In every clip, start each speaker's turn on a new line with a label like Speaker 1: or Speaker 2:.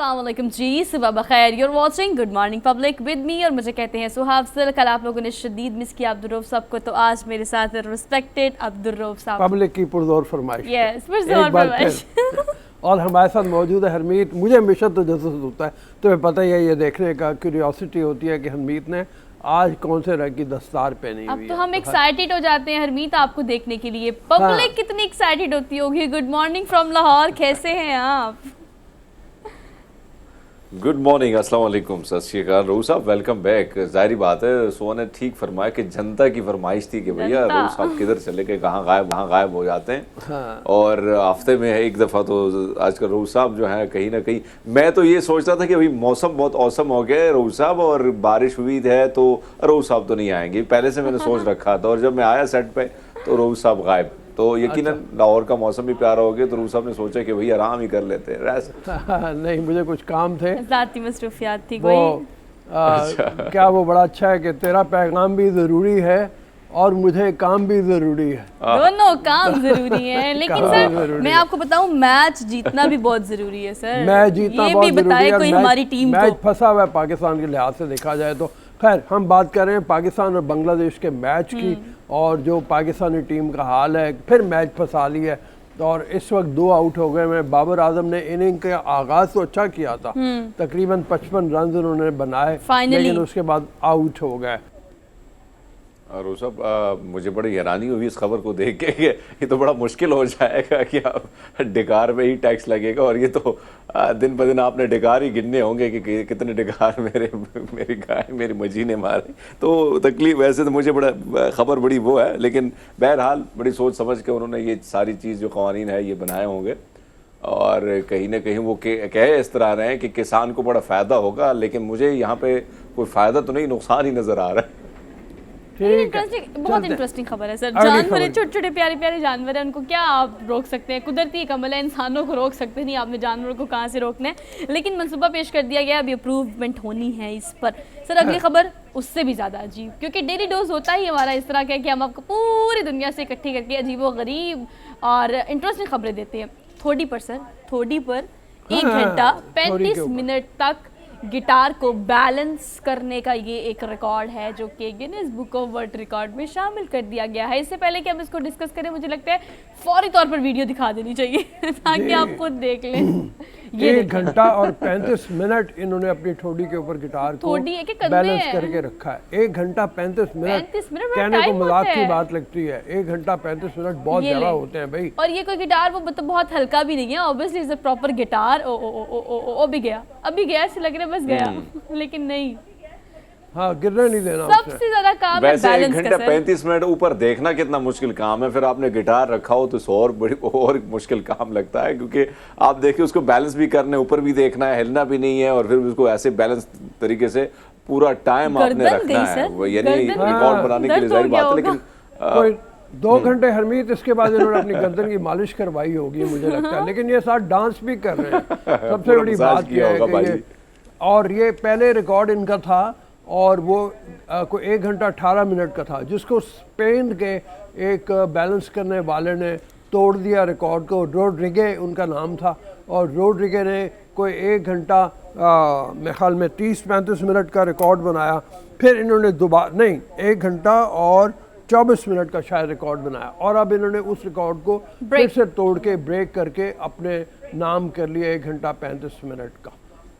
Speaker 1: अस्सलाम वालेकुम जी, सुबह बखैर। You're watching good morning public with me, और मुझे कहते हैं सुहाब सर। कल आप लोगों ने शदीद मिस किया अब्दुल रऊफ साहब को, तो आज मेरे साथ रिस्पेक्टेड अब्दुल रऊफ साहब,
Speaker 2: पब्लिक की पुरजोर फरमाइश।
Speaker 1: यस, पुरजोर फरमाइश।
Speaker 2: और हमारे साथ मौजूद है हरमीत। मुझे हमेशा तो जसूस होता है, तुम्हें पता ही है, ये देखने का क्यूरियोसिटी होती है कि हरमीत ने आज कौन से रंग की दस्तार पहनी हुई है।
Speaker 1: अब तो हम एक्साइटेड हो जाते हैं हरमीत आपको देखने के लिए। पब्लिक कितनी एक्साइटेड होती होगी। गुड मॉर्निंग फ्रॉम लाहौर, कैसे हैं आप?
Speaker 3: गुड मॉर्निंग, अस्सलाम वालेकुम, सत श्री अकाल। रऊफ साहब वेलकम बैक। जाहिर बात है सोहा ने ठीक फरमाया कि जनता की फरमाइश थी कि भैया रऊफ साहब किधर चले गए, कहाँ गायब हो जाते हैं। हाँ। और हफ्ते में एक दफ़ा तो आजकल रऊफ साहब जो है कहीं ना कहीं, मैं तो ये सोच रहा था कि अभी मौसम बहुत औसम हो गया है रऊफ साहब, और बारिश उम्मीद है तो रऊफ साहब तो नहीं आएंगे, पहले से मैंने सोच रखा था। और जब मैं आया सेट पे तो रऊफ साहब गायब। तो यकीनन लाहौर का मौसम भी प्यारा हो गया, तो रऊफ साहब ने सोचा कि भाई आराम ही कर लेते हैं, रेस्ट।
Speaker 2: नहीं, मुझे कुछ काम थे,
Speaker 1: ज़ाती मसरूफियात थी
Speaker 2: वो क्या वो बड़ा अच्छा है कि तेरा पैगाम भी ज़रूरी है और मुझे काम भी ज़रूरी है।
Speaker 1: दोनों काम ज़रूरी है। लेकिन सर मैं आपको बताऊं, मैच जीतना भी बहुत ज़रूरी है सर।
Speaker 2: मैच जीतना बहुत ज़रूरी है।
Speaker 1: कोई हमारी टीम
Speaker 2: मैच फंसा हुआ है पाकिस्तान के लिहाज से देखा जाए तो। खैर, हम बात कर रहे हैं पाकिस्तान और बांग्लादेश के मैच की, और जो पाकिस्तानी टीम का हाल है। फिर मैच फंसा लिया है और इस वक्त 2 आउट हो गए। मैं बाबर आजम ने इनिंग का आगाज तो अच्छा किया था, तकरीबन 55 रन उन्होंने बनाए, लेकिन उसके बाद आउट हो गए।
Speaker 3: और वो सब मुझे बड़ी हैरानी हुई इस खबर को देख के कि ये तो बड़ा मुश्किल हो जाएगा कि आप डिकार में ही टैक्स लगेगा, और ये तो दिन ब दिन आपने डिकार ही गिनने होंगे कि कितने डिकार मेरी गाय मेरी मजी ने मारे। तो तकलीफ वैसे तो मुझे बड़ा खबर बड़ी वो है, लेकिन बहरहाल बड़ी सोच समझ के उन्होंने ये सारी चीज़ जो कवानीन है ये बनाए होंगे, और कहीं ना कहीं वो कह इस तरह रहे हैं कि किसान को बड़ा फ़ायदा होगा, लेकिन मुझे यहाँ पे कोई फ़ायदा तो नहीं, नुकसान ही नज़र आ रहा है।
Speaker 1: बहुत इंटरेस्टिंग खबर है सर। जानवर, छोटे छोटे प्यारे प्यारे जानवर हैं, उनको क्या आप रोक सकते हैं? कुदरती एक अमल है, इंसानों को रोक सकते नहीं, आपने जानवरों को कहाँ से रोकना है। लेकिन मंसूबा पेश कर दिया गया, अभी अप्रूवमेंट होनी है इस पर। सर अगली खबर उससे भी ज़्यादा अजीब, क्योंकि डेली डोज होता ही हमारा इस तरह का कि हम आपको पूरी दुनिया से इकट्ठी करके अजीब व गरीब और इंटरेस्टिंग खबरें देते हैं। थोड़ी पर सर, थोड़ी पर 1 घंटा 35 मिनट तक गिटार को बैलेंस करने का ये एक रिकॉर्ड है, जो कि Guinness book of world record में शामिल कर दिया गया है। इससे पहले कि हम इसको डिस्कस करें, मुझे लगता है फौरी तौर पर वीडियो दिखा देनी चाहिए ताकि आप खुद देख लें।
Speaker 2: 1 घंटा और 35 मिनट इन्होंने अपनी ठोड़ी के ऊपर गिटार को बैलेंस करके रखा है। 1 घंटा 35 मिनट कहने को मजाक की बात लगती है। 1 घंटा 35 मिनट बहुत ज्यादा होते हैं भाई।
Speaker 1: और ये कोई गिटार वो मतलब बहुत हल्का भी नहीं है, obviously is a proper guitar. ओ भी गया, अभी गया, ऐसे लग रहा है बस गया, लेकिन नहीं।
Speaker 2: हाँ, गिरने नहीं देना।
Speaker 1: सबसे ज्यादा काम
Speaker 3: वैसे है 1 घंटा 35 मिनट ऊपर देखना कितना मुश्किल काम है, फिर आपने गिटार रखा हो तो और मुश्किल काम लगता है, क्योंकि आप देखिए उसको बैलेंस भी करने, ऊपर भी देखना है, हिलना भी नहीं है, और फिर उसको ऐसे बैलेंस तरीके से पूरा टाइम आपने रखना है, यानी रिकॉर्ड बनाने के लिए। जाहिर बात है, लेकिन
Speaker 2: कोई 2 घंटे हरमीत इसके बाद इन्होंने अपनी गर्दन की मालिश करवाई होगी मुझे लगता है, लेकिन ये साथ डांस भी कर रहे हैं। सबसे बड़ी बात यह है कि ये, और ये पहले रिकॉर्ड इनका था, और वो कोई 1 घंटा 18 मिनट का था, जिसको स्पेन के एक बैलेंस करने वाले ने तोड़ दिया रिकॉर्ड को। रोड्रिगे उनका नाम था, और रोड्रिगे ने कोई 1 घंटा मेरे ख्याल में 30-35 मिनट का रिकॉर्ड बनाया। फिर इन्होंने दोबारा, नहीं, 1 घंटा और 24 मिनट का शायद रिकॉर्ड बनाया, और अब इन्होंने उस रिकॉर्ड को फिर से तोड़ के ब्रेक करके अपने नाम कर लिया 1 घंटा 35 मिनट का।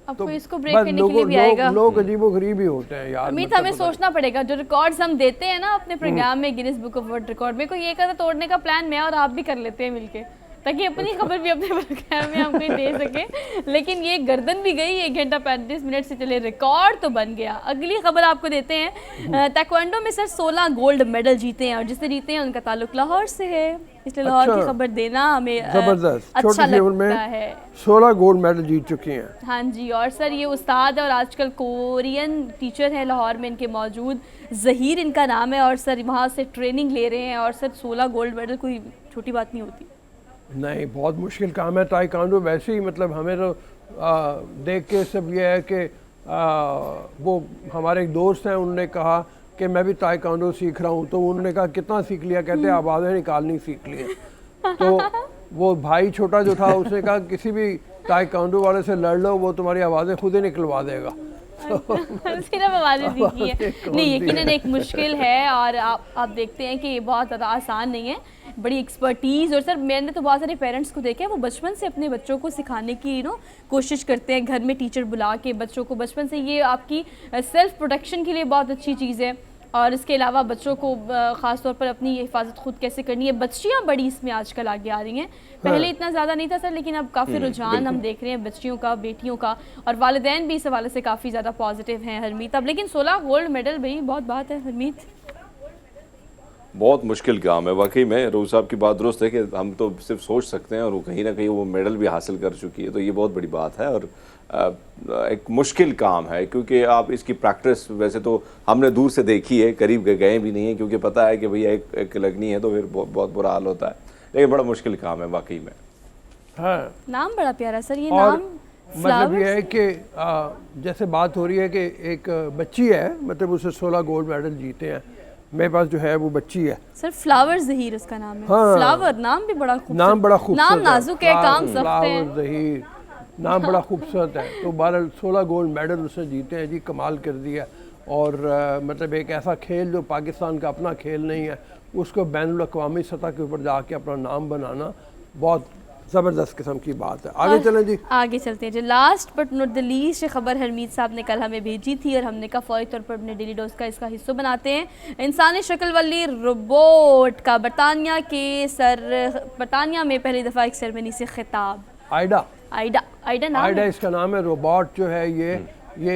Speaker 1: अब तो इसको ब्रेक करने के लिए भी आएगा।
Speaker 2: लोग अजीबो-गरीब ही होते हैं यार।
Speaker 1: अमित, हमें सोचना पड़ेगा, जो रिकॉर्ड्स हम देते हैं ना अपने प्रोग्राम में Guinness book of world record में, कोई ये कहता तोड़ने का प्लान मैं और आप भी कर लेते हैं मिलके, ताकि अपनी खबर भी अपने प्रोग्राम में हम कोई दे सके। लेकिन ये गर्दन भी गई। 1 घंटा 35 मिनट से चले रिकॉर्ड तो बन गया। अगली खबर आपको देते हैं। ताइक्वांडो में सर 16 गोल्ड मेडल जीते हैं, और जिससे जीते हैं उनका ताल्लुक लाहौर से है, इसलिए लाहौर की खबर देना हमें
Speaker 2: जबरदस्त
Speaker 1: अच्छा लगता है।
Speaker 2: 16 गोल्ड मेडल जीत चुकी हैं।
Speaker 1: हाँ जी, और सर ये उस्ताद है और आजकल कोरियन टीचर है लाहौर में इनके मौजूद, ज़हीर इनका नाम है, और सर वहाँ से ट्रेनिंग ले रहे हैं। और सर 16 गोल्ड मेडल कोई छोटी बात नहीं होती।
Speaker 2: नहीं, बहुत मुश्किल काम है ताइक्वांडो। वैसे ही मतलब हमें तो देख के सब ये है कि वो हमारे एक दोस्त हैं, उन्होंने कहा कि मैं भी ताइक्वांडो सीख रहा हूँ, तो उन्होंने कहा कितना सीख लिया? कहते आवाज़ें निकालनी सीख ली। तो वो भाई छोटा जो था उसने कहा किसी भी ताइक्वांडो वाले से लड़ लो, वो तुम्हारी आवाज़ें खुद ही निकलवा देगा।
Speaker 1: सिर्फ आवाज़ें सीखी है नहीं, यकीनन एक मुश्किल है और आप देखते हैं कि ये बहुत ज़्यादा आसान नहीं है, बड़ी एक्सपर्टीज़। और सर मैंने तो बहुत सारे पेरेंट्स को देखा है वो बचपन से अपने बच्चों को सिखाने की कोशिश करते हैं, घर में टीचर बुला के बच्चों को बचपन से। ये आपकी सेल्फ प्रोटेक्शन के लिए बहुत अच्छी चीज़ है। और इसके अलावा बच्चों को ख़ास तौर पर अपनी हिफाजत खुद कैसे करनी है, बच्चियाँ बड़ी इसमें आजकल आगे आ रही हैं। पहले इतना ज़्यादा नहीं था सर, लेकिन अब काफ़ी रुझान हम देख रहे हैं बच्चियों का, बेटियों का, और वालिदैन भी इस हवाले से काफ़ी ज़्यादा पॉजिटिव हैं हरमीत। अब लेकिन 16 गोल्ड मेडल भाई बहुत बात है हरमीत,
Speaker 3: बहुत मुश्किल काम है वाकई में। रोज़ साहब की बात दुरुस्त है कि हम तो सिर्फ सोच सकते हैं और वो कहीं ना कहीं वो मेडल भी हासिल कर चुकी है, तो ये बहुत बड़ी बात है और एक मुश्किल काम है, क्योंकि आप इसकी प्रैक्टिस वैसे तो हमने दूर से देखी है, करीब गए भी नहीं है, क्योंकि पता है कि भैया एक लगनी है तो फिर बहुत बुरा हाल होता है, लेकिन बड़ा मुश्किल काम है वाकई में।
Speaker 2: हाँ,
Speaker 1: नाम बड़ा प्यारा सर, ये
Speaker 2: और
Speaker 1: नाम
Speaker 2: मतलब ये है कि जैसे बात हो रही है कि एक बच्ची है, मतलब उसे 16 गोल्ड मेडल जीते हैं, मेरे पास जो है वो बच्ची है
Speaker 1: सर, फ्लावर ज़हीर उसका नाम है।
Speaker 2: हाँ,
Speaker 1: फ्लावर नाम भी बड़ा खूबसूरत,
Speaker 2: नाम बड़ा खूबसूरत,
Speaker 1: नाम नाजुक है, काम सख्त है।
Speaker 2: फ्लावर ज़हीर नाम बड़ा खूबसूरत है। तो 16 गोल्ड मेडल उसने जीते हैं जी, कमाल कर दिया। और मतलब एक ऐसा खेल जो पाकिस्तान का अपना खेल नहीं है, उसको बैनुल अक़वामी सतह के ऊपर जाके अपना नाम बनाना बहुत ज़बरदस्त किस्म की बात है। आगे चलें जी,
Speaker 1: आगे चलते हैं जी। Last but not the least खबर हरमीत साहब ने कल हमें भेजी थी और हमने कहा फौरी तौर पर अपने डेली डोज का इसका हिस्सा बनाते हैं। इंसानी शक्ल वाली रोबोट का बरतानिया में पहली दफ़ा एक सेरेमनी से खिताब।
Speaker 2: आइडा
Speaker 1: नाम
Speaker 2: आइडा
Speaker 1: है?
Speaker 2: इसका नाम है। रोबोट जो है ये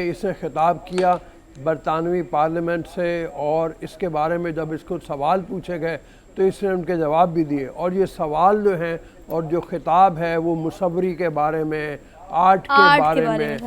Speaker 2: इसने खिताब किया बरतानवी पार्लियामेंट से, और इसके बारे में जब इसको सवाल पूछे गए तो इसने उनके जवाब भी दिए। और ये सवाल जो हैं और जो खिताब है वो मुसव्वरी के बारे में, आर्ट के बारे में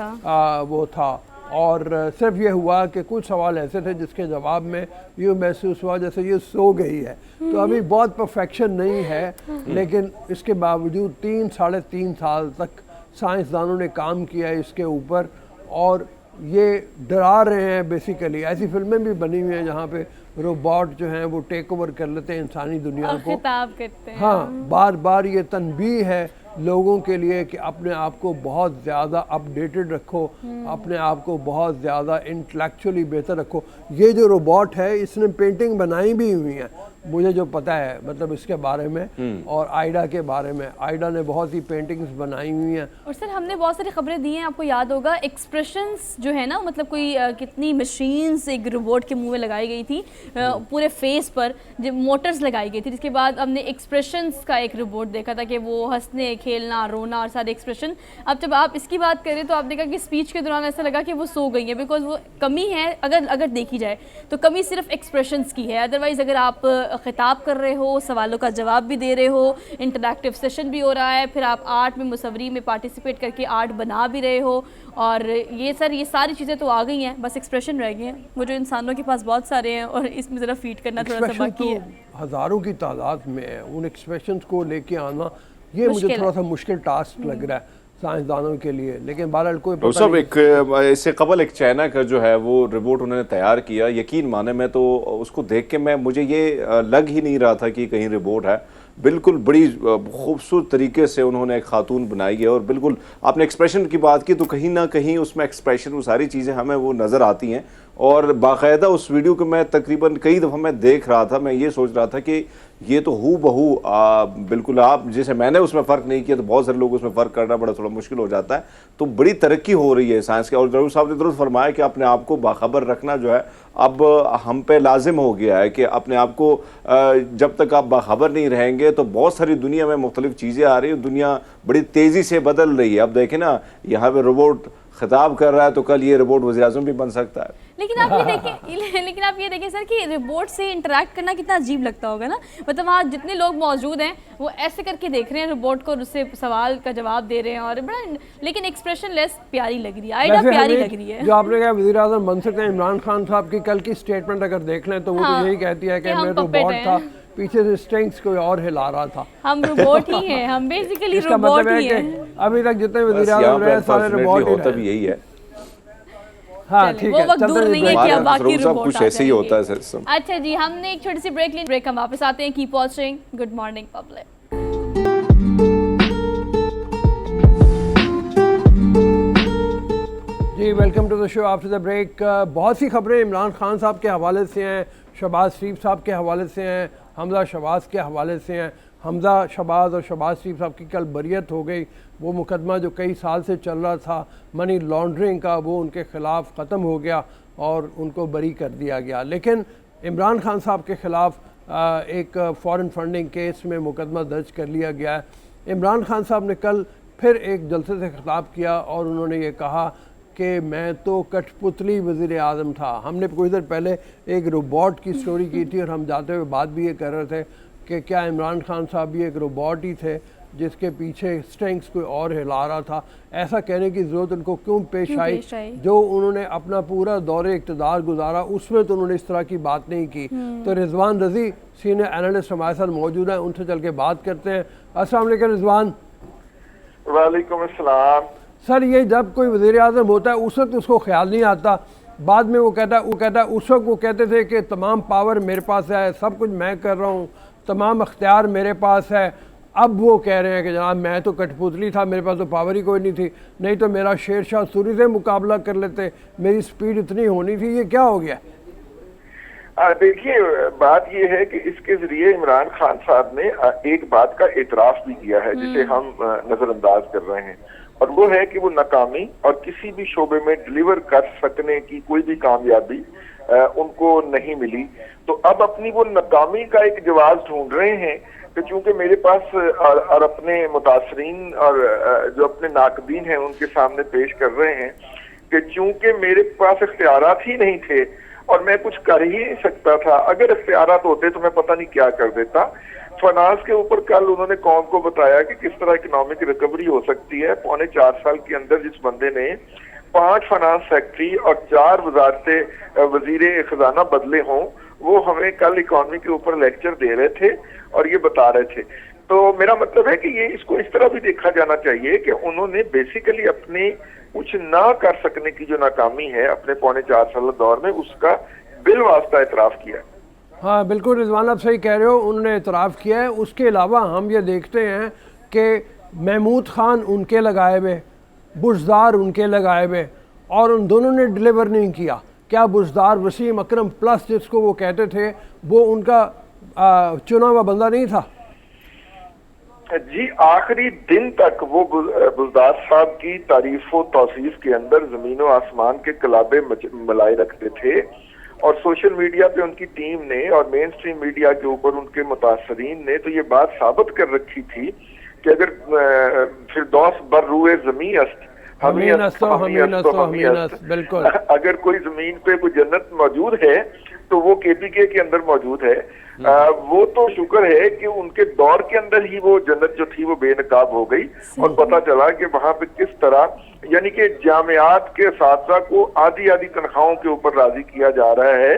Speaker 2: वो था। और सिर्फ ये हुआ कि कुछ सवाल ऐसे थे जिसके जवाब में यूँ महसूस हुआ जैसे ये सो गई है। तो अभी बहुत परफेक्शन नहीं है, लेकिन इसके बावजूद 3-3.5 साल तक साइंसदानों ने काम किया है इसके ऊपर, और ये डरा रहे हैं बेसिकली। ऐसी फिल्में भी बनी हुई हैं जहाँ पे रोबोट जो हैं वो टेक ओवर कर लेते हैं इंसानी दुनिया को,
Speaker 1: खिताब करते हैं।
Speaker 2: हाँ, बार बार ये तनबीह है लोगों के लिए कि अपने आप को बहुत ज़्यादा अपडेटेड रखो, अपने आप को बहुत ज़्यादा इंटेलेक्चुअली बेहतर रखो। ये जो रोबोट है इसने पेंटिंग बनाई भी हुई है, मुझे जो पता है मतलब इसके बारे में, और आइडा के बारे में। आइडा ने बहुत सी पेंटिंग्स बनाई हुई हैं।
Speaker 1: और सर हमने बहुत सारी खबरें दी हैं, आपको याद होगा एक्सप्रेशंस जो है ना, मतलब कोई कितनी मशीन्स एक रोबोट के मुंह में लगाई गई थी, पूरे फेस पर जब मोटर्स लगाई गई थी, जिसके बाद हमने एक्सप्रेशंस का एक रोबोट देखा था कि वो हंसने, खेलना, रोना और सारे एक्सप्रेशन। अब जब आप इसकी बात करें तो आप देखा कि स्पीच के दौरान ऐसा लगा कि वो सो गई है, बिकॉज वो कमी है अगर देखी जाए तो कमी सिर्फ एक्सप्रेशंस की है। अदरवाइज़ अगर आप खिताब कर रहे हो, सवालों का जवाब भी दे रहे हो, इंटरैक्टिव सेशन भी हो रहा है, फिर आप आर्ट में मुसव्वरी में पार्टिसिपेट करके आर्ट बना भी रहे हो, और ये सारी चीज़ें तो आ गई हैं, बस एक्सप्रेशन रह गए हैं वो जो इंसानों के पास बहुत सारे हैं, और इसमें ज़रा फीड करना थोड़ा सा बाकी है।
Speaker 2: हज़ारों की तादाद में है, उन एक्सप्रेशंस को लेके आना ये मुझे थोड़ा सा मुश्किल टास्क लग रहा है साइंसदानों के लिए, लेकिन बहरहाल कोई पता
Speaker 3: सब एक इससे कबल एक चाइना का जो है वो रिपोर्ट उन्होंने तैयार किया। यकीन माने मैं तो उसको देख के मुझे ये लग ही नहीं रहा था कि कहीं रिपोर्ट है। बिल्कुल बड़ी खूबसूरत तरीके से उन्होंने एक खातून बनाई है, और बिल्कुल आपने एक्सप्रेशन की बात की तो कहीं ना कहीं उसमें एक्सप्रेशन, वो सारी चीज़ें हमें वो नज़र आती हैं। और बाकायदा उस वीडियो को मैं तकरीबन कई दफ़ा मैं देख रहा था, मैं ये सोच रहा था कि ये तो हू बहू बिल्कुल आप जैसे मैंने उसमें फ़र्क नहीं किया तो बहुत सारे लोग उसमें फ़र्क करना बड़ा थोड़ा मुश्किल हो जाता है। तो बड़ी तरक्की हो रही है साइंस के, और जरूर साहब ने दुरुस्त फरमाया कि अपने आप को बाखबर रखना जो है अब हम पे लाजिम हो गया है कि अपने आप को जब तक आप बाखबर नहीं रहेंगे तो बहुत सारी दुनिया में मुख्तलिफ चीज़ें आ रही हैं, दुनिया बड़ी तेज़ी से बदल रही है। अब देखें ना, यहाँ पे रोबोट खिताब कर रहा है तो कल ये रोबोट वज़ीर-ए-आज़म भी बन सकता है।
Speaker 1: लेकिन आप ये देखें सर कि रोबोट से इंटरेक्ट करना कितना अजीब लगता होगा ना, मतलब वहाँ जितने लोग मौजूद हैं वो ऐसे करके देख रहे हैं रोबोट को, उससे सवाल का जवाब दे रहे हैं, और बड़ा लेकिन एक्सप्रेशन लेस प्यारी लग रही है, आइडा प्यारी लग रही है।
Speaker 2: जो आपने कहा वज़ीर-ए-आज़म बन सकते हैं, इमरान खान साहब की कल की स्टेटमेंट अगर देख लें तो वो तो यही कहती है कि मैं रोबोट था, पीछे से स्ट्रिंग्स कोई और हिला रहा था।
Speaker 1: हम रोबोट ही हैं, हम बेसिकली रोबोट ही हैं।
Speaker 2: अभी तक जितने वज़ीर-ए-आज़म रहे सारे रोबोट ही रहे।
Speaker 3: यही है।
Speaker 2: हाँ ठीक है,
Speaker 1: वो दूर नहीं है कि अब बाकी रोबोट
Speaker 3: कुछ ऐसे ही होता है सर।
Speaker 1: अच्छा जी, हमने एक छोटी सी ब्रेक ली, ब्रेक हम वापस आते हैं। Keep watching good morning public.
Speaker 2: जी welcome to the show after the break. बहुत सी खबरें इमरान खान साहब के हवाले से हैं, शहबाज शरीफ साहब के हवाले से हैं, हमजा शहबाज के हवाले से हैं। हमजा शहबाज और शहबाज शरीफ साहब की कल बरियत हो गई। वो मुकदमा जो कई साल से चल रहा था मनी लॉन्ड्रिंग का, वो उनके ख़िलाफ़ ख़त्म हो गया और उनको बरी कर दिया गया। लेकिन इमरान खान साहब के ख़िलाफ़ एक फ़ॉरेन फंडिंग केस में मुकदमा दर्ज कर लिया गया है। इमरान खान साहब ने कल फिर एक जलसे से खिताब किया और उन्होंने ये कहा कि मैं तो कठपुतली वज़ीर आज़म था। हमने कुछ देर पहले एक रोबोट की स्टोरी की थी और हम जाते हुए बात भी ये कर रहे थे कि क्या इमरान खान साहब भी एक रोबोट ही थे जिसके पीछे स्ट्रिंग्स कोई और हिला रहा था। ऐसा कहने की ज़रूरत उनको क्यों पेश आई? जो उन्होंने अपना पूरा दौरे इक़्तिदार गुजारा उसमें तो उन्होंने इस तरह की बात नहीं की। तो रिजवान रज़ी सीनियर एनालिस्ट हमारे साथ मौजूद हैं, उनसे चल के बात करते हैं। अस्सलाम वालेकुम रिजवान।
Speaker 4: वालेकुम अस्सलाम।
Speaker 2: सर, ये जब कोई वज़ीर आज़म होता है उस वक्त उसको ख्याल नहीं आता, बाद में वो कहता है उस वक्त वो कहते थे कि तमाम पावर मेरे पास है, सब कुछ मैं कर रहा हूँ, तमाम अख्तियार मेरे पास है। अब वो कह रहे हैं कि जनाब मैं तो कठपुतली था, मेरे पास तो पावर ही कोई नहीं थी, नहीं तो मेरा शेर शाह सूरी से मुकाबला कर लेते, मेरी स्पीड इतनी होनी थी। ये क्या हो गया?
Speaker 4: देखिए, बात ये है कि इसके जरिए इमरान खान साहब ने एक बात का एतराफ़ भी किया है जिसे हम नजरअंदाज कर रहे हैं, और वो है कि वो नाकामी और किसी भी शोबे में डिलीवर कर सकने की कोई भी कामयाबी उनको नहीं मिली। तो अब अपनी वो नाकामी का एक जवाब ढूंढ रहे हैं कि चूंकि मेरे पास और अपने मुतासरीन और जो अपने नाकदीन हैं उनके सामने पेश कर रहे हैं कि चूंकि मेरे पास इख्तियारात ही नहीं थे और मैं कुछ कर ही नहीं सकता था, अगर इख्तियारात होते तो मैं पता नहीं क्या कर देता। फाइनेंस के ऊपर कल उन्होंने कौम को बताया कि किस तरह इकोनॉमिक रिकवरी हो सकती है। 4.25 साल के अंदर जिस बंदे ने 5 फाइनेंस सेक्रेटरी और 4 वजारतें वजीर खजाना बदले हों, वो हमें कल इकोनॉमी के ऊपर लेक्चर दे रहे थे और ये बता रहे थे। तो मेरा मतलब है कि ये इसको इस तरह भी देखा जाना चाहिए कि उन्होंने बेसिकली अपने कुछ ना कर सकने की जो नाकामी है अपने 4.25 साल दौर में, उसका बिलवास्ता इतराफ किया।
Speaker 2: हाँ बिल्कुल रिजवान, आप सही कह रहे हो, उन्होंने इतराफ़ किया है। उसके अलावा हम ये देखते हैं कि महमूद खान उनके लगाए हुए, बुशदार उनके लगाए हुए, और उन दोनों ने डिलीवर नहीं किया। क्या बुशदार वसीम अकरम प्लस जिसको वो कहते थे वो उनका चुना हुआ बंदा नहीं था?
Speaker 4: जी, आखिरी दिन तक वो बुजदार साहब की तारीफ व तौसीफ के अंदर जमीन व आसमान के कलाबे मिलाए रखते थे, और सोशल मीडिया पे उनकी टीम ने और मेन स्ट्रीम मीडिया के ऊपर उनके मुतासरीन ने तो ये बात साबित कर रखी थी कि अगर फिरदौस बर रूए ज़मीन अस्त
Speaker 2: बिल्कुल,
Speaker 4: अगर कोई जमीन पे कोई जन्नत मौजूद है तो वो केपीके के अंदर मौजूद है। वो तो शुक्र है कि उनके दौर के अंदर ही वो जन्नत जो थी वो बेनकाब हो गई, और पता चला कि वहां पे किस तरह यानी कि जामियात के साथी को आधी आधी तनख्वाहों के ऊपर राजी किया जा रहा है,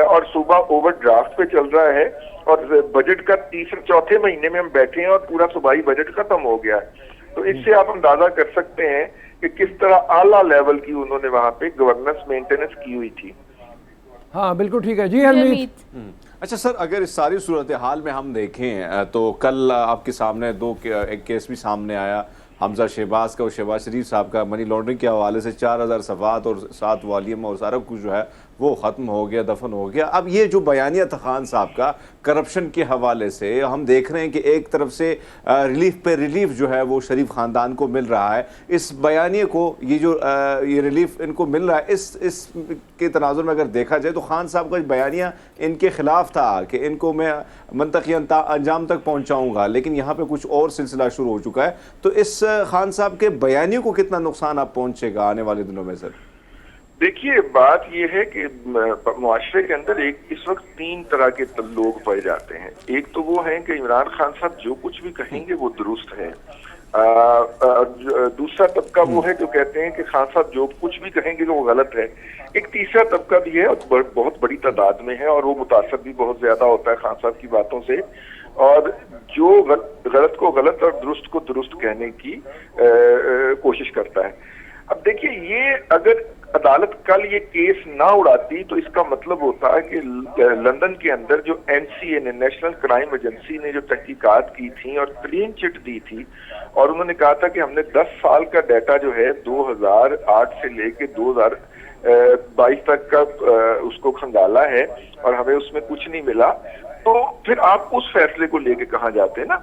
Speaker 4: और सूबा ओवरड्राफ्ट पे चल रहा है, और बजट का तीसरे चौथे महीने में हम बैठे हैं और पूरा सूबाई बजट खत्म हो गया है। तो इससे आप अंदाजा कर सकते हैं कि किस तरह आला लेवल की उन्होंने वहां पे गवर्नेंस मेंटेनेंस की हुई थी।
Speaker 2: हाँ बिल्कुल ठीक है जी हरमीत।
Speaker 3: अच्छा सर, अगर इस सारी सूरत हाल में हम देखें तो कल आपके सामने एक केस भी सामने आया हमजा शहबाज का और शहबाज शरीफ साहब का, मनी लॉन्ड्रिंग के हवाले से 4000 सफ़ात और 7 वॉल्यूम और सारा कुछ जो है वो ख़त्म हो गया, दफन हो गया। अब ये जो बयानिया था खान साहब का करप्शन के हवाले से, हम देख रहे हैं कि एक तरफ से रिलीफ पे रिलीफ जो है वो शरीफ ख़ानदान को मिल रहा है। इस बयानिए को ये रिलीफ इनको मिल रहा है, इस के तनाजुर में अगर देखा जाए तो खान साहब का बयानिया इनके ख़िलाफ़ था कि इनको मैं मंतकी अंजाम तक पहुँचाऊँगा, लेकिन यहाँ पर कुछ और सिलसिला शुरू हो चुका है। तो इस खान साहब के बयानियों को कितना नुकसान आप पहुँचेगा आने वाले दिनों में सर?
Speaker 4: देखिए, बात यह है कि मुआशरे के अंदर इस वक्त 3 तरह के लोग पाए जाते हैं। एक तो वो हैं कि इमरान खान साहब जो कुछ भी कहेंगे वो दुरुस्त है। दूसरा तबका वो है जो कहते हैं कि खान साहब जो कुछ भी कहेंगे वो गलत है। एक तीसरा तबका भी है और बहुत बड़ी तादाद में है, और वो मुतासर भी बहुत ज्यादा होता है खान साहब की बातों से, और जो गलत को गलत और दुरुस्त को दुरुस्त कहने की कोशिश करता है। अब देखिए, ये अगर अदालत कल ये केस ना उड़ाती तो इसका मतलब होता है कि लंदन के अंदर जो एनसीए ने, नेशनल क्राइम एजेंसी ने जो तहकीकात की थी और क्लीन चिट दी थी और उन्होंने कहा था कि हमने 10 साल का डाटा जो है 2008 से लेके 2022 तक का उसको खंगाला है और हमें उसमें कुछ नहीं मिला, तो फिर आप उस फैसले को लेके कहाँ जाते हैं ना।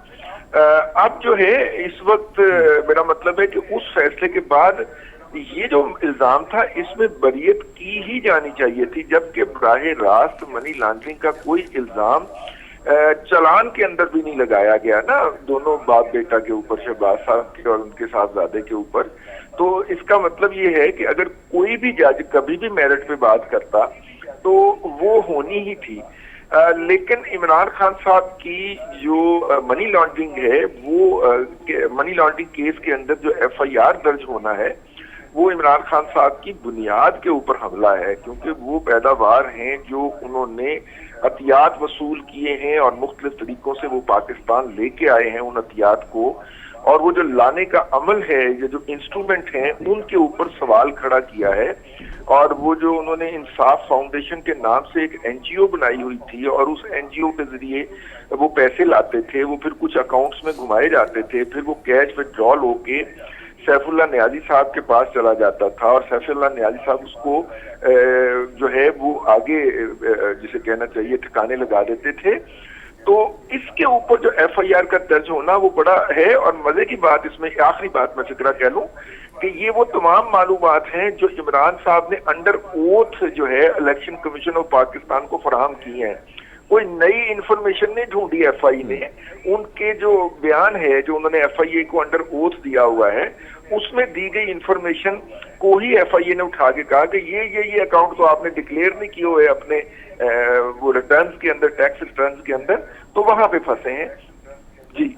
Speaker 4: अब जो है इस वक्त मेरा मतलब है कि उस फैसले के बाद ये जो इल्जाम था इसमें बरियत की ही जानी चाहिए थी, जबकि बराह रास्त मनी लॉन्ड्रिंग का कोई इल्जाम चालान के अंदर भी नहीं लगाया गया ना, दोनों बाप बेटा के ऊपर, शहबाज साहब के और उनके साहबजादे के ऊपर। तो इसका मतलब ये है कि अगर कोई भी जज कभी भी मेरिट पे बात करता तो वो होनी ही थी। लेकिन इमरान खान साहब की जो मनी लॉन्ड्रिंग है वो मनी लॉन्ड्रिंग केस के अंदर जो FIR दर्ज होना है वो इमरान खान साहब की बुनियाद के ऊपर हमला है, क्योंकि वो पैदावार हैं जो उन्होंने अतियात वसूल किए हैं और मुख्तलिफ तरीकों से वो पाकिस्तान लेके आए हैं उन अतियात को, और वो जो लाने का अमल है, ये जो इंस्ट्रूमेंट हैं उनके ऊपर सवाल खड़ा किया है। और वो जो उन्होंने इंसाफ फाउंडेशन के नाम से एक NGO बनाई हुई थी और उस NGO के जरिए वो पैसे लाते थे, वो फिर कुछ अकाउंट्स में घुमाए जाते थे, फिर वो कैश विड्रॉल होके सैफुल्लाह नियाजी साहब के पास चला जाता था और सैफुल्लाह नियाजी साहब उसको जो है वो आगे जिसे कहना चाहिए ठिकाने लगा देते थे। तो इसके ऊपर जो FIR का दर्ज होना वो बड़ा है। और मजे की बात इसमें आखिरी बात मैं फिक्रा कह लूं कि ये वो तमाम मालूमात हैं जो इमरान साहब ने अंडर ओथ जो है इलेक्शन कमीशन ऑफ पाकिस्तान को फराहम की हैं। कोई नई इंफॉर्मेशन नहीं ढूंढी FI ने, उनके जो बयान है जो उन्होंने FIA को अंडर ओथ दिया हुआ है उसमें दी गई इंफॉर्मेशन को ही FIA ने उठा के कहा कि ये अकाउंट तो आपने डिक्लेयर नहीं किए हुए अपने वो रिटर्न्स के अंदर, टैक्स रिटर्न्स के अंदर, तो वहां पे फंसे हैं। जी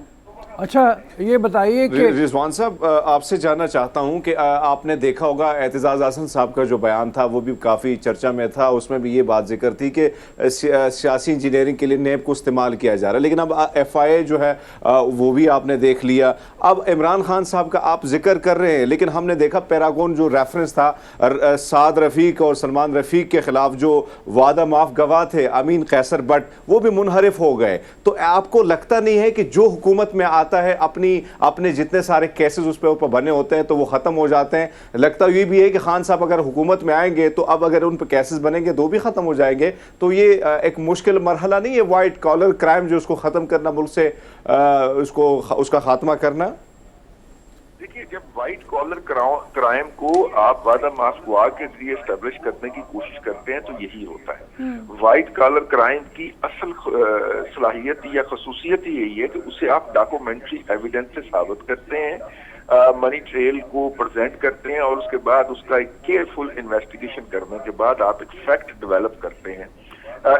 Speaker 2: अच्छा ये बताइए कि
Speaker 3: रिजवान साहब आपसे जानना चाहता हूं कि आपने देखा होगा एतजाज़ हसन साहब का जो बयान था वो भी काफ़ी चर्चा में था, उसमें भी ये बात जिक्र थी कि सियासी इंजीनियरिंग के लिए नेब को इस्तेमाल किया जा रहा है। लेकिन अब FIA जो है वो भी आपने देख लिया। अब इमरान खान साहब का आप जिक्र कर रहे हैं, लेकिन हमने देखा पैरागॉन जो रेफरेंस था साद रफ़ीक और सलमान रफ़ीक के खिलाफ जो वादा माफ गवाह थे अमीन कैसर बट, वो भी मुनहरिफ हो गए। तो आपको लगता नहीं है कि जो हुकूमत में आता है अपने जितने सारे केसेस उस पे ऊपर बने होते हैं तो वो खत्म हो जाते हैं? लगता ये भी है कि खान साहब अगर हुकूमत में आएंगे तो अब अगर उन पे केसेस बनेंगे तो भी खत्म हो जाएंगे, तो ये एक मुश्किल मरहला नहीं है वाइट कॉलर क्राइम जो उसको खत्म करना, मुल्क से उसका खात्मा करना?
Speaker 4: देखिए, जब व्हाइट कॉलर क्राइम को आप वादा माफ गवाह के जरिए एस्टेब्लिश करने की कोशिश करते हैं तो यही होता है। व्हाइट कॉलर क्राइम की असल सलाहियत या खसूसियत ही यही है कि उसे आप डॉक्यूमेंट्री एविडेंस से साबित करते हैं, मनी ट्रेल को प्रेजेंट करते हैं और उसके बाद उसका एक केयरफुल इन्वेस्टिगेशन करने के बाद आप एक फैक्ट डेवलप करते हैं।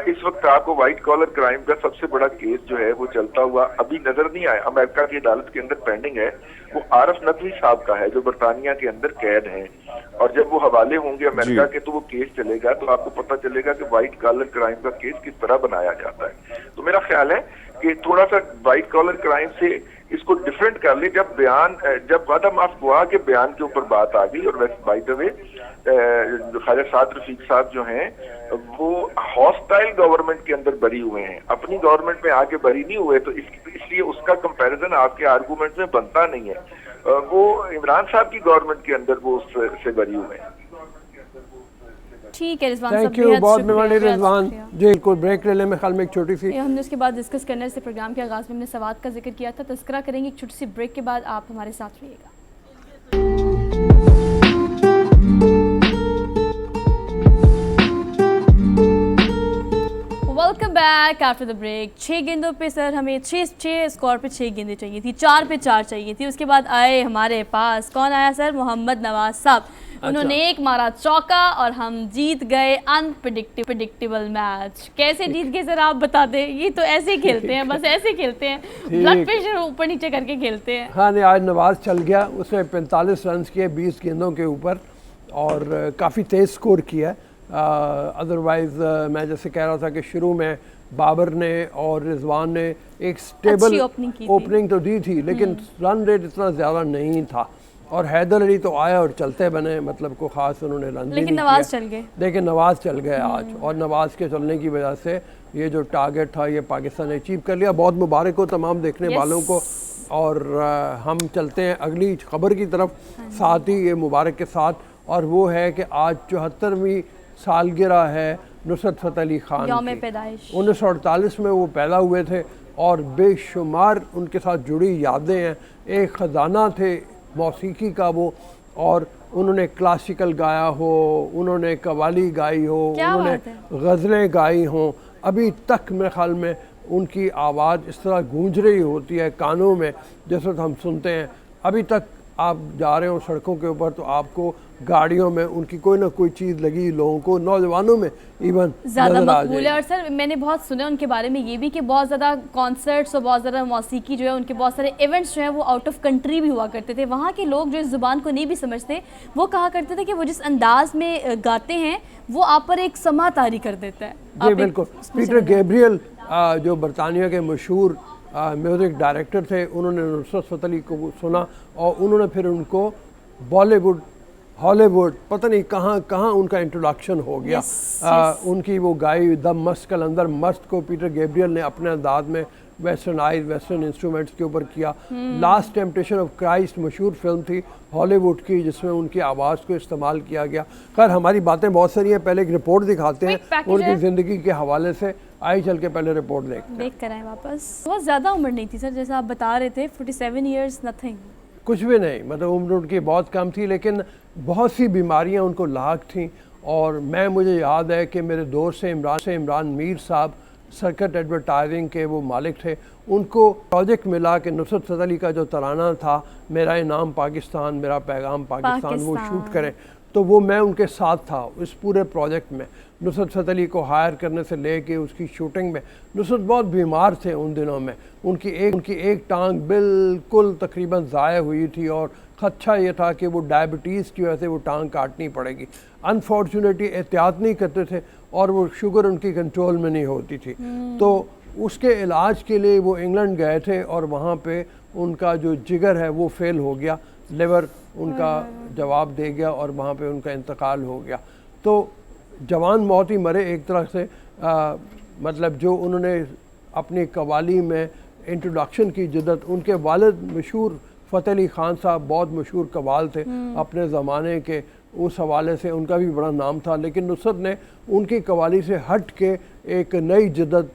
Speaker 4: इस वक्त आपको व्हाइट कॉलर क्राइम का सबसे बड़ा केस जो है वो चलता हुआ अभी नजर नहीं आया, अमेरिका की अदालत के अंदर पेंडिंग है, वो आरफ नकवी साहब का है जो बरतानिया के अंदर कैद हैं, और जब वो हवाले होंगे अमेरिका के तो वो केस चलेगा तो आपको पता चलेगा कि व्हाइट कॉलर क्राइम का केस किस तरह बनाया जाता है। तो मेरा ख्याल है कि थोड़ा सा व्हाइट कॉलर क्राइम से इसको डिफरेंट कर ले। जब वादा माफ गवाह के बयान के ऊपर बात आ गई, और वैसे by the way Khawaja Saad Rafique साहब जो हैं वो हॉस्टाइल गवर्नमेंट के अंदर बरी हुए हैं, अपनी गवर्नमेंट में आके बरी नहीं हुए, तो इसलिए उसका कंपैरिजन आपके आर्गूमेंट में बनता नहीं है। वो इमरान साहब की गवर्नमेंट के अंदर वो उससे बरी हुए हैं।
Speaker 1: ठीक है रिजवान,
Speaker 2: थैंक यू, बहुत मेहरबानी रिजवान जी। कोई ब्रेक ले लें, मैं ख्याल में एक छोटी सी
Speaker 1: हमने उसके बाद डिस्कस करने से प्रोग्राम के आगाज़ में हमने सवाद का जिक्र किया था, तस्करा करेंगे एक छोटी सी ब्रेक के बाद। आप हमारे साथ रहिएगा। Welcome back after the break. 6 गेंदों पे सर हमें 6 स्कोर पे 6 गेंदें चाहिए थी, 4 पे 4 चाहिए थी। उसके बाद आए हमारे पास, कौन आया सर? मोहम्मद नवाज साहब। उन्होंने एक मारा चौका और हम जीत गए अनप्रेडिक्टेबल मैच। कैसे जीत गए सर आप बता दें? ये तो ऐसे ही खेलते हैं, बस ऐसे खेलते हैं, ब्लड प्रेशर ऊपर नीचे करके खेलते हैं।
Speaker 2: हाँ नहीं, आज नवाज चल गया, उसने 45 रन किए 20 गेंदों के ऊपर और काफ़ी तेज़ स्कोर किया। अदरवाइज़ मैं जैसे कह रहा था कि शुरू में बाबर ने और रिजवान ने एक स्टेबल ओपनिंग तो दी थी, लेकिन रन रेट इतना ज़्यादा नहीं था। और हैदर अली तो आया और चलते बने, मतलब को ख़ास उन्होंने रन
Speaker 1: लेकिन नवाज चल गए।
Speaker 2: देखिए नवाज चल गए आज, और नवाज के चलने की वजह से ये जो टारगेट था ये पाकिस्तान ने अचीव कर लिया। बहुत मुबारक हो तमाम देखने वालों को। और हम चलते हैं अगली खबर की तरफ साथ ही ये मुबारक के साथ, और वो है कि आज 74वीं सालगिरह है नुसरत फ़तेह अली ख़ान
Speaker 1: यौम
Speaker 2: की।
Speaker 1: पैदाइश
Speaker 2: 1948 में वो पैदा हुए थे और बेशुमार उनके साथ जुड़ी यादें हैं। एक ख़जाना थे मौसीकी का वो, और उन्होंने क्लासिकल गाया हो, उन्होंने कव्वाली गाई हो, उन्होंने गज़लें गाई हों। अभी तक मेरे ख्याल में उनकी आवाज़ इस तरह गूंज रही होती है कानों में जिस वक्त हम सुनते हैं। अभी तक आप जा रहे हो सड़कों के ऊपर तो आपको गाड़ियों में उनकी कोई ना कोई चीज़ लगी, लोगों को, नौजवानों में इवन
Speaker 1: ज़्यादा मकबूल है। और सर मैंने बहुत सुना उनके बारे में ये भी कि बहुत ज़्यादा कॉन्सर्ट्स और बहुत ज़्यादा मौसीकी जो है, उनके बहुत सारे इवेंट्स जो है वो आउट ऑफ कंट्री भी हुआ करते थे। वहाँ के लोग जो इस ज़ुबान को नहीं भी समझते वो कहा करते थे कि वो जिस अंदाज में गाते हैं वो आप पर एक समा तारी कर देता है।
Speaker 2: जी बिल्कुल। पीटर गैब्रियल जो बरतानिया के मशहूर म्यूज़िक डायरेक्टर थे, उन्होंने नुसरत फ़तेह अली को सुना और उन्होंने फिर उनको बॉलीवुड, हॉलीवुड, पता नहीं कहाँ कहाँ उनका इंट्रोडक्शन हो गया। उनकी वो गाई द मस्त कलंदर मस्त को पीटर गैब्रियल ने अपने अंदाज में वेस्टर्नाइज वेस्टर्न इंस्ट्रूमेंट्स के ऊपर किया। लास्ट टेम्पटेशन ऑफ क्राइस्ट मशहूर फिल्म थी हॉलीवुड की जिसमें उनकी आवाज़ को इस्तेमाल किया गया। खैर हमारी बातें बहुत सारी हैं, पहले एक रिपोर्ट दिखाते हैं उनकी ज़िंदगी के हवाले से। आई चल के पहले रिपोर्ट देख
Speaker 1: कर आए वापस। बहुत ज़्यादा उम्र नहीं थी सर, जैसा आप बता रहे थे 47 ईयर्स नथिंग,
Speaker 2: कुछ भी नहीं, मतलब उम्र उनकी बहुत कम थी, लेकिन बहुत सी बीमारियां उनको लाक थीं। और मुझे याद है कि मेरे दोस्त से इमरान मीर साहब सर्किट एडवर्टाइजिंग के वो मालिक थे, उनको प्रोजेक्ट मिला कि नुसरत फ़तेह अली का जो तराना था मेरा इनाम पाकिस्तान मेरा पैगाम पाकिस्तान वो शूट करें। तो वो मैं उनके साथ था इस पूरे प्रोजेक्ट में, नुसरत फ़तेह अली को हायर करने से लेके उसकी शूटिंग में। नुसरत बहुत बीमार थे उन दिनों में, उनकी एक टांग बिल्कुल तकरीबन ज़ाय हुई थी और खदशा ये था कि वो डायबिटीज़ की वजह से वो टांग काटनी पड़ेगी। अनफॉर्चुनेटली एहतियात नहीं करते थे और वो शुगर उनकी कंट्रोल में नहीं होती थी। तो उसके इलाज के लिए वो इंग्लैंड गए थे और वहाँ पे उनका जो जिगर है वो फेल हो गया, लिवर उनका जवाब दे गया और वहाँ पे उनका इंतकाल हो गया। तो जवान मौत ही मरे एक तरह से। मतलब जो उन्होंने अपनी कव्वाली में इंट्रोडक्शन की जिद्दत, उनके वालिद मशहूर फ़तेह अली ख़ान साहब बहुत मशहूर कव्वाल थे अपने ज़माने के, उस हवाले से उनका भी बड़ा नाम था। लेकिन नुसरत ने उनकी कव्वाली से हट के एक नई जिद्दत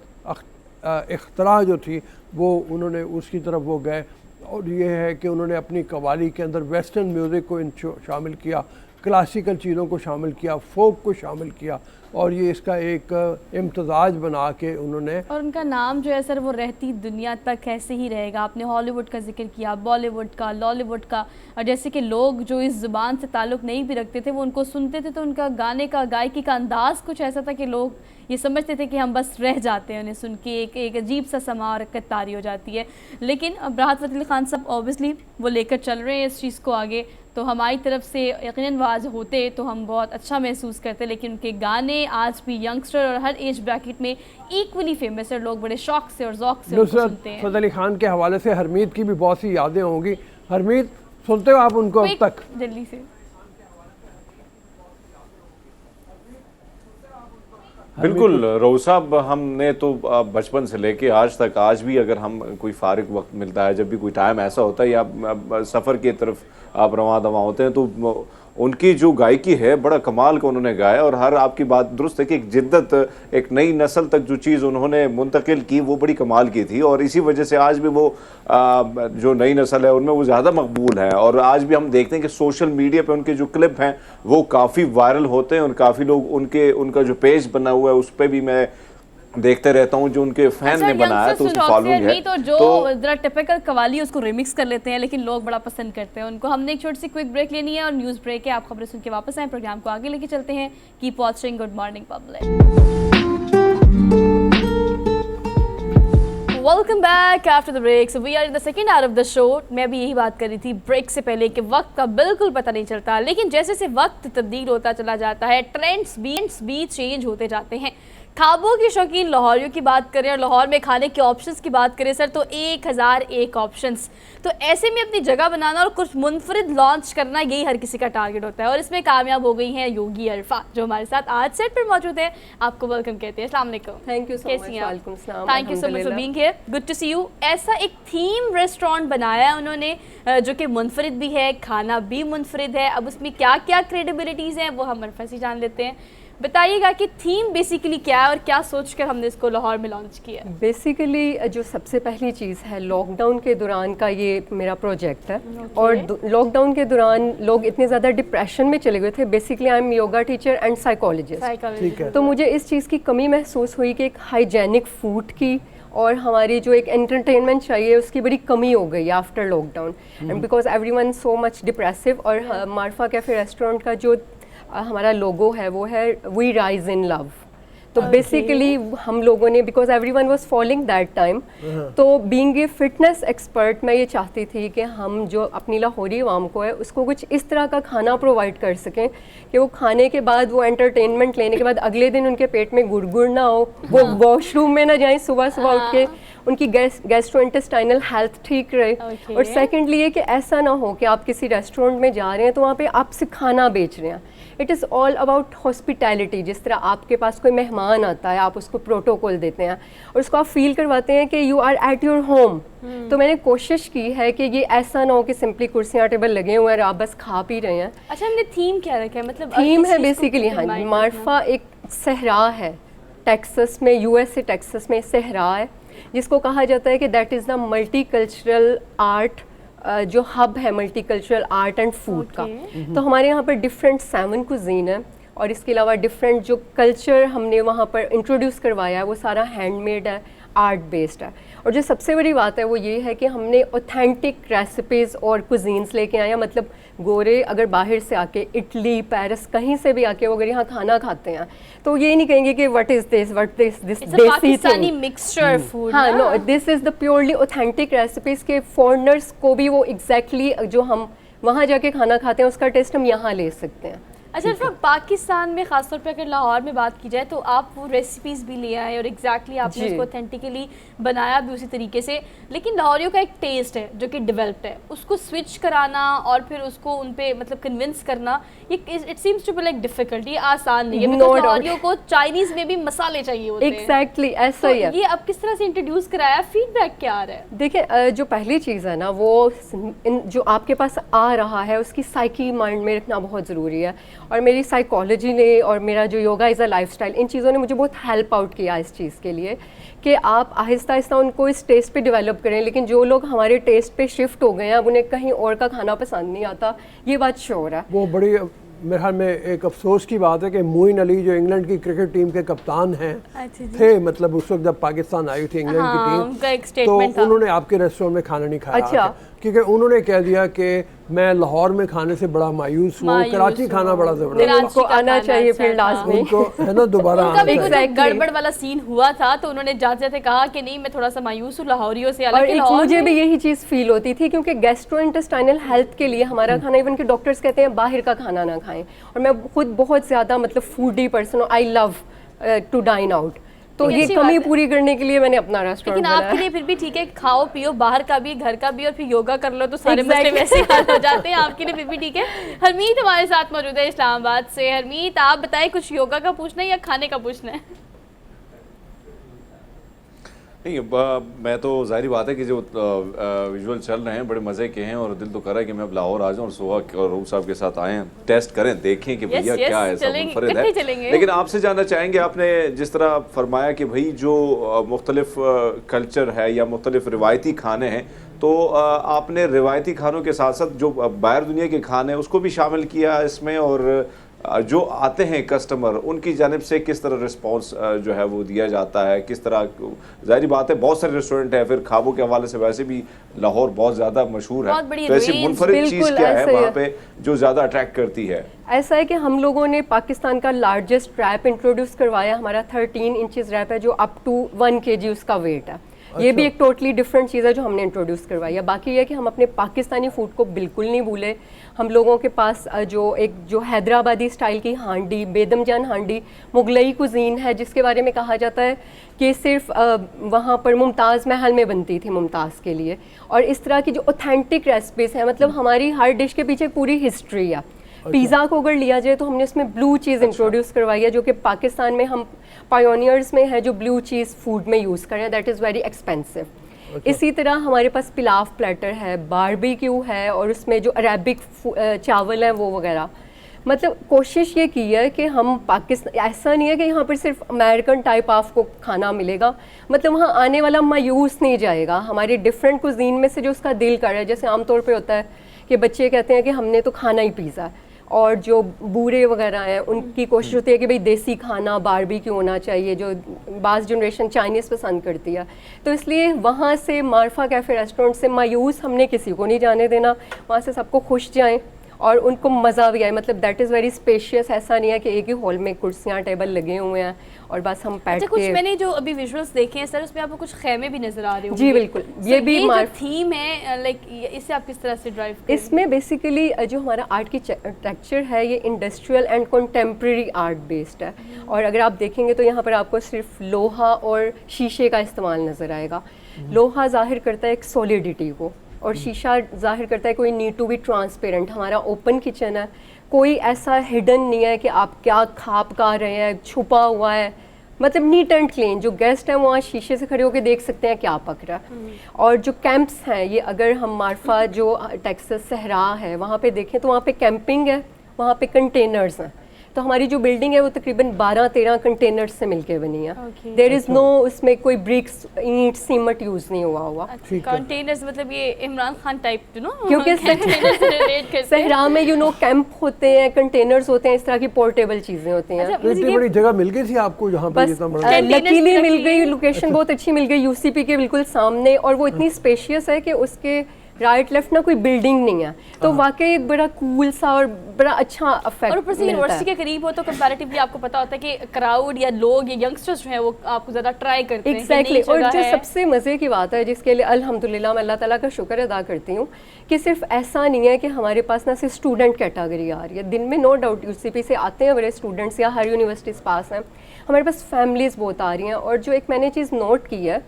Speaker 2: इख्तरा जो थी वो उन्होंने उसकी तरफ वो गए। और ये है कि उन्होंने अपनी कव्वाली के अंदर वेस्टर्न म्यूज़िक को शामिल किया, क्लासिकल चीज़ों को शामिल किया, फोक को शामिल किया, और ये इसका एक इम्तजाज बना के उन्होंने। और
Speaker 1: उनका नाम जो है सर वो रहती दुनिया तक ऐसे ही रहेगा। आपने हॉलीवुड का जिक्र किया, बॉलीवुड का, लॉलीवुड का, और जैसे कि लोग जो इस ज़ुबान से ताल्लुक़ नहीं भी रखते थे वो उनको सुनते थे तो उनका गाने का, गायकी का अंदाज़ कुछ ऐसा था कि लोग ये समझते थे कि हम बस रह जाते हैं उन्हें सुन के, एक अजीब सा समा और तारी हो जाती है। लेकिन राहत फ़तेह अली ख़ान साहब ऑब्वियसली वो लेकर चल रहे हैं इस चीज़ को आगे, तो हमारी तरफ से यकीनन वाज होते तो हम बहुत अच्छा महसूस करते। लेकिन उनके गाने आज भी यंगस्टर और हर एज ब्रैकेट में इक्वली फेमस है, लोग बड़े शौक से और ज़ौक़ से उनको सुनते हैं।
Speaker 2: फ़तेह अली ख़ान के हवाले से हरमीत की भी बहुत सी यादें होंगी। हरमीत सुनते हो आप उनको अब तक?
Speaker 1: जल्दी से।
Speaker 3: बिल्कुल रऊफ साहब, हमने तो बचपन से लेके आज तक, आज भी अगर हम कोई फारिग वक्त मिलता है, जब भी कोई टाइम ऐसा होता है या सफ़र की तरफ आप रवां दवा होते हैं, तो उनकी जो गायकी है बड़ा कमाल का उन्होंने गाया। और हर आपकी बात दुरुस्त है कि एक जिद्दत, एक नई नस्ल तक जो चीज़ उन्होंने मुंतकिल की वो बड़ी कमाल की थी, और इसी वजह से आज भी वो जो नई नस्ल है उनमें वो ज़्यादा मकबूल है। और आज भी हम देखते हैं कि सोशल मीडिया पे उनके जो क्लिप हैं वो काफ़ी वायरल होते हैं और काफ़ी लोग उनका जो पेज बना हुआ है उस पर भी मैं देखते रहता हूँ, जो उनके फैन ने बनाया तो उसकी फॉलोइंग है।
Speaker 1: तो जो जरा टिपिकल कवाली उसको रिमिक्स कर लेते हैं, लेकिन लोग बड़ा पसंद करते हैं उनको। हमने एक छोटी सी क्विक ब्रेक लेनी है और न्यूज़ ब्रेक है। आप खबरें सुन के वापस आए, प्रोग्राम को आगे लेके चलते हैं। Keep watching good morning public. Welcome back after the break. So we are in the second hour of the show. मैं भी यही बात कर रही थी ब्रेक से पहले कि वक्त का बिल्कुल पता नहीं चलता, लेकिन जैसे जैसे वक्त तब्दील होता चला जाता है ट्रेंड्स भी चेंज होते जाते हैं। खाबों की शौकीन लाहौरियों की बात करें और लाहौर में खाने के ऑप्शंस की बात करें सर, तो 1001 ऑप्शंस। तो ऐसे में अपनी जगह बनाना और कुछ मुनफरिद लॉन्च करना, यही हर किसी का टारगेट होता है, और इसमें कामयाब हो गई हैं योगी अरफा, जो हमारे साथ आज सेट पर मौजूद है। आपको वेलकम कहते हैं। अस्सलाम वालेकुम।
Speaker 5: Thank you so much.
Speaker 1: वालेकुम सलाम। Thank you so much for being here, good to see you. ऐसा एक थीम रेस्टोरेंट बनाया है उन्होंने जो कि मुनफरिद भी है, खाना भी मुनफरिद है। अब उसमें क्या क्या क्रेडिबिलिटीज़ हैं वो हम अरफा से जान लेते हैं। बताइएगा कि थीम बेसिकली क्या है और क्या सोचकर हमने इसको लाहौर में लॉन्च किया।
Speaker 5: बेसिकली जो सबसे पहली चीज़ है, लॉकडाउन के दौरान का ये मेरा प्रोजेक्ट है। और लॉकडाउन के दौरान लोग इतने ज़्यादा डिप्रेशन में चले गए थे। Basically I am yoga teacher and psychologist, तो मुझे इस चीज़ की कमी महसूस हुई कि एक हाइजेनिक फूड की और हमारी जो एक एंटरटेनमेंट चाहिए उसकी बड़ी कमी हो गई after lockdown, and because everyone so much depressive. और मारफा कैफ़े रेस्टोरेंट का जो हमारा लोगो है वो है वी राइज इन लव। तो बेसिकली हम लोगों ने, because everyone was following that time, तो बीइंग ए फिटनेस एक्सपर्ट मैं ये चाहती थी कि हम जो अपनी लाहौरी अवाम को है उसको कुछ इस तरह का खाना प्रोवाइड कर सकें कि वो खाने के बाद, वो एंटरटेनमेंट लेने के बाद अगले दिन उनके पेट में गुड़गुड़ ना हो, वो वॉशरूम में ना जाएं सुबह सुबह उठ के, उनकी गैस्ट्रोइंटेस्टाइनल हेल्थ ठीक रहे। और सेकेंडली ये कि ऐसा ना हो कि आप किसी रेस्टोरेंट में जा रहे हैं तो वहाँ पे आपसे खाना बेच रहे हैं। It is all about hospitality. जिस तरह आपके पास कोई मेहमान आता है, आप उसको प्रोटोकॉल देते हैं और उसको आप फील करवाते हैं कि you are at your home. तो मैंने कोशिश की है कि ये ऐसा ना हो कि सिंपली कुर्सियाँ टेबल लगे हुए हैं और आप बस खा पी रहे हैं।
Speaker 1: अच्छा, हमने थीम क्या रखा है? मतलब
Speaker 5: थीम है बेसिकली, हाँ, मारफा एक सहरा है टेक्सास में, यूएसए टेक्सास में सहरा है, जिसको कहा जाता है कि that is the multi cultural art, जो हब है multi cultural art and food का। तो हमारे यहाँ पर डिफरेंट 7 कुजीन है और इसके अलावा डिफरेंट जो कल्चर हमने वहाँ पर इंट्रोड्यूस करवाया है वो सारा हैंडमेड है, आर्ट बेस्ड है। और जो सबसे बड़ी बात है वो ये है कि हमने ऑथेंटिक रेसिपीज़ और कुजीन्स लेके आए हैं। मतलब गोरे अगर बाहर से आके इटली, पेरिस, कहीं से भी आके वो अगर यहाँ खाना खाते हैं तो ये नहीं कहेंगे कि what is this desi thing,
Speaker 1: mixture food.
Speaker 5: हाँ, no, this is the purely authentic recipes के फॉरेनर्स को भी वो एग्जैक्टली जो हम वहाँ जाके खाना खाते हैं उसका टेस्ट हम यहाँ ले सकते हैं।
Speaker 1: अच्छा, फिर पाकिस्तान में खासतौर पे अगर लाहौर में बात की जाए तो आप वो रेसिपीज़ भी ले आए और एग्जैक्टली आपने उसको ऑथेंटिकली बनाया भी उसी तरीके से। लेकिन लाहौरियों का एक टेस्ट है जो कि डेवलप्ड है, उसको स्विच कराना और फिर उसको उन पे मतलब कन्विंस करना, ये it seems to be like difficult. ये आसान नहीं है, बिकॉज़ लाहौरियों को चाइनीज़ में भी मसाले चाहिए होते हैं।
Speaker 5: एग्जैक्टली ऐसा ही है।
Speaker 1: ये अब किस तरह से इंट्रोड्यूस कराया, फीडबैक क्या आ रहा है?
Speaker 5: देखिए, जो पहली चीज़ है ना वो जो आपके पास आ रहा है उसकी साइकी माइंड में रखना बहुत ज़रूरी है। और मेरी साइकोलॉजी ने और मेरा जो योगा इज़ अ लाइफस्टाइल, इन चीज़ों ने मुझे बहुत हेल्प आउट किया इस चीज़ के लिए कि आप आहिस्ता आहिस्ता उनको इस टेस्ट पे डेवलप करें। लेकिन जो लोग हमारे टेस्ट पे शिफ्ट हो गए हैं अब उन्हें कहीं और का खाना पसंद नहीं आता, ये बात श्योर है।
Speaker 2: वो बड़ी मेरे ख्याल में एक अफसोस की बात है कि मोइन अली जो इंग्लैंड की क्रिकेट टीम के कप्तान हैं थे, मतलब उस वक्त जब पाकिस्तान आई थी इंग्लैंड की टीम, तो उन्होंने आपके रेस्टोरेंट में खाना नहीं खाया।
Speaker 5: अच्छा।
Speaker 2: क्योंकि उन्होंने कह दिया कि मैं लाहौर में खाने से बड़ा मायूस हूँ, कराची खाना बड़ा ज़बरदस्त।
Speaker 5: उनको आना चाहिए फिर लाजमी,
Speaker 2: उनको है ना दोबारा
Speaker 1: उनका भी
Speaker 2: आना
Speaker 1: कुछ गड़बड़ वाला सीन हुआ था तो उन्होंने जाते जाते कहा कि नहीं, मैं थोड़ा सा मायूस हूँ लाहौरियों से।
Speaker 5: और मुझे भी यही चीज़ फील होती थी क्योंकि गैस्ट्रोइंटेस्टाइनल हेल्थ के लिए हमारा खाना, इवन के डॉक्टर्स कहते हैं बाहर का खाना ना खाएं, और मैं खुद बहुत ज़्यादा मतलब फूडी पर्सन हूँ, I love to dine out, तो ये कमी पूरी करने के लिए मैंने अपना रेस्टोरेंट बनाया।
Speaker 1: लेकिन आपके लिए फिर भी ठीक है, खाओ पियो बाहर का भी घर का भी और फिर योगा कर लो तो सारे मसले वैसे हल हो जाते हैं, आपके लिए फिर भी ठीक है। हरमीत हमारे साथ मौजूद है इस्लामाबाद से। हरमीत, आप बताएं, कुछ योगा का पूछना है या खाने का पूछना है?
Speaker 3: नहीं, मैं तो जाहिर बात है कि जो विजुअल चल रहे हैं बड़े मज़े के हैं और दिल तो कर रहा है कि मैं अब लाहौर आ जाऊँ और सुहा और रूप साहब के साथ आएँ, टेस्ट करें, देखें कि भैया क्या ऐसा मुनफरिद है। लेकिन आपसे जानना चाहेंगे, आपने जिस तरह फरमाया कि भाई जो मुख्तलिफ कल्चर है या मुख्तलिफ रिवायती खाने हैं, तो आपने रिवायती खानों के साथ साथ जो बाहर दुनिया के खाने हैं उसको भी शामिल किया इसमें, और जो आते हैं कस्टमर उनकी जानिब से किस तरह रिस्पांस जो है वो दिया जाता है, किस तरह? जाहिर बात है बहुत सारे रेस्टोरेंट है, फिर खाबों के हवाले से वैसे भी लाहौर बहुत ज़्यादा मशहूर है, तो ऐसी मुनफरिद चीज़ क्या है वहाँ पे जो ज़्यादा अट्रैक्ट करती है?
Speaker 5: ऐसा है कि हम लोगों ने पाकिस्तान का लार्जेस्ट रैप इंट्रोड्यूस करवाया। हमारा 13 इंचेस रैप है जो अप टू 1 kg उसका वेट है। ये भी एक टोटली डिफरेंट चीज़ है जो हमने इंट्रोड्यूस करवाई है। बाकी ये है कि हम अपने पाकिस्तानी फूड को बिल्कुल नहीं भूले। हम लोगों के पास जो हैदराबादी स्टाइल की हांडी, बेदमजान हांडी मुगलई कुजीन है, जिसके बारे में कहा जाता है कि सिर्फ वहाँ पर मुमताज़ महल में बनती थी मुमताज़ के लिए। और इस तरह की जो ऑथेंटिक रेसिपीज़ हैं, मतलब हमारी हर डिश के पीछे पूरी हिस्ट्री है। पिज़्ज़ा को अगर लिया जाए तो हमने उसमें ब्लू चीज़ इंट्रोड्यूस करवाई है, जो कि पाकिस्तान में हम पायोनियर्स में है जो ब्लू चीज़ फूड में यूज़ कर रहे हैं, दैट इज़ वेरी एक्सपेंसिव। इसी तरह हमारे पास पिलाव प्लेटर है, बारबेक्यू है, और उसमें जो अरेबिक चावल है वो वगैरह। मतलब कोशिश ये की है कि हम पाकिस्तान, ऐसा नहीं है कि यहाँ पर सिर्फ अमेरिकन टाइप आपको खाना मिलेगा, मतलब वहाँ आने वाला मायूस नहीं जाएगा। हमारे डिफरेंट कुजीन में से जो उसका दिल कर रहा है, जैसे आमतौर पे होता है कि बच्चे कहते हैं कि हमने तो खाना ही पिज़्ज़ा है, और जो बूढ़े वगैरह हैं उनकी कोशिश होती है कि भाई देसी खाना बारबेक्यू होना चाहिए, जो बास जनरेशन चाइनीज़ पसंद करती है। तो इसलिए वहाँ से मार्फा कैफ़े रेस्टोरेंट से मायूस हमने किसी को नहीं जाने देना, वहाँ से सबको खुश जाएं और उनको मज़ा भी आए। मतलब दैट इज़ वेरी स्पेशियस। ऐसा नहीं है कि एक ही हॉल में कुर्सियाँ टेबल लगे हुए हैं और बस हम बैठ
Speaker 1: कुछ
Speaker 5: के।
Speaker 1: मैंने जो अभी विजुअल्स देखे हैं सर, उसमें आपको कुछ खेमे भी नजर आ रहे होंगे।
Speaker 5: जी बिल्कुल, ये भी
Speaker 1: जो थीम है, लाइक इसे आप किस तरह से ड्राइव करेंगे?
Speaker 5: इसमें बेसिकली जो हमारा आर्ट की टेक्सचर है ये industrial and contemporary art based है। और अगर आप देखेंगे तो यहाँ पर आपको सिर्फ लोहा और शीशे का इस्तेमाल नज़र आएगा। लोहा जाहिर करता है एक सॉलिडिटी को, और शीशा जाहिर करता है कोई नीड टू बी ट्रांसपेरेंट। हमारा ओपन किचन है, कोई ऐसा हिडन नहीं है कि आप क्या खा पका रहे हैं, छुपा हुआ है। मतलब नीट एंड क्लीन, जो गेस्ट हैं वहाँ शीशे से खड़े होकर देख सकते हैं क्या पक रहा है। और जो कैंप्स हैं, ये अगर हम मार्फा जो टेक्सास सहरा है वहाँ पे देखें तो वहाँ पे कैंपिंग है, वहाँ पे कंटेनर्स हैं। तो हमारी जो बिल्डिंग है वो तकरीबन 12-13 कंटेनर्स से मिलके बनी है। देयर इज़ नो उसमें कोई ब्रिक्स, ईंट, सीमेंट यूज़ नहीं हुआ।
Speaker 1: कंटेनर्स मतलब ये Imran Khan type, you know,
Speaker 5: क्योंकि सहरा में कैंप होते हैं, कंटेनर्स होते हैं, इस तरह की पोर्टेबल चीज़ें होती हैं।
Speaker 2: इतनी बड़ी जगह मिल गई थी आपको जहाँ पे इतना बड़ा?
Speaker 5: लकीली मिल गई, लोकेशन बहुत अच्छी मिल गई, यूसीपी के बिल्कुल सामने, और वो इतनी स्पेशियस है कि उसके राइट लेफ्ट ना कोई बिल्डिंग नहीं है, तो वाकई एक बड़ा कूल सा और बड़ा अच्छा अफेक्ट।
Speaker 1: और ऊपर से यूनिवर्सिटी के करीब हो तो कंपैरेटिवली आपको पता होता है कि क्राउड या लोग या यंगस्टर्स जो हैं वो आपको ज़्यादा ट्राई करते हैं।
Speaker 5: एग्जैक्टली। और जो सबसे मज़े की बात है, जिसके लिए अल्हम्दुलिल्लाह मैं अल्लाह ताला का शुक्र अदा करती हूँ कि सिर्फ ऐसा नहीं है कि हमारे पास ना सिर्फ स्टूडेंट कैटेगरी आ रही है। दिन में नो डाउट यूसीपी से आते हैं बड़े स्टूडेंट्स, या हर यूनिवर्सिटीज़ पास हैं, हमारे पास फैमिलीज़ बहुत आ रही हैं। और जो एक मैंने चीज़ नोट की है,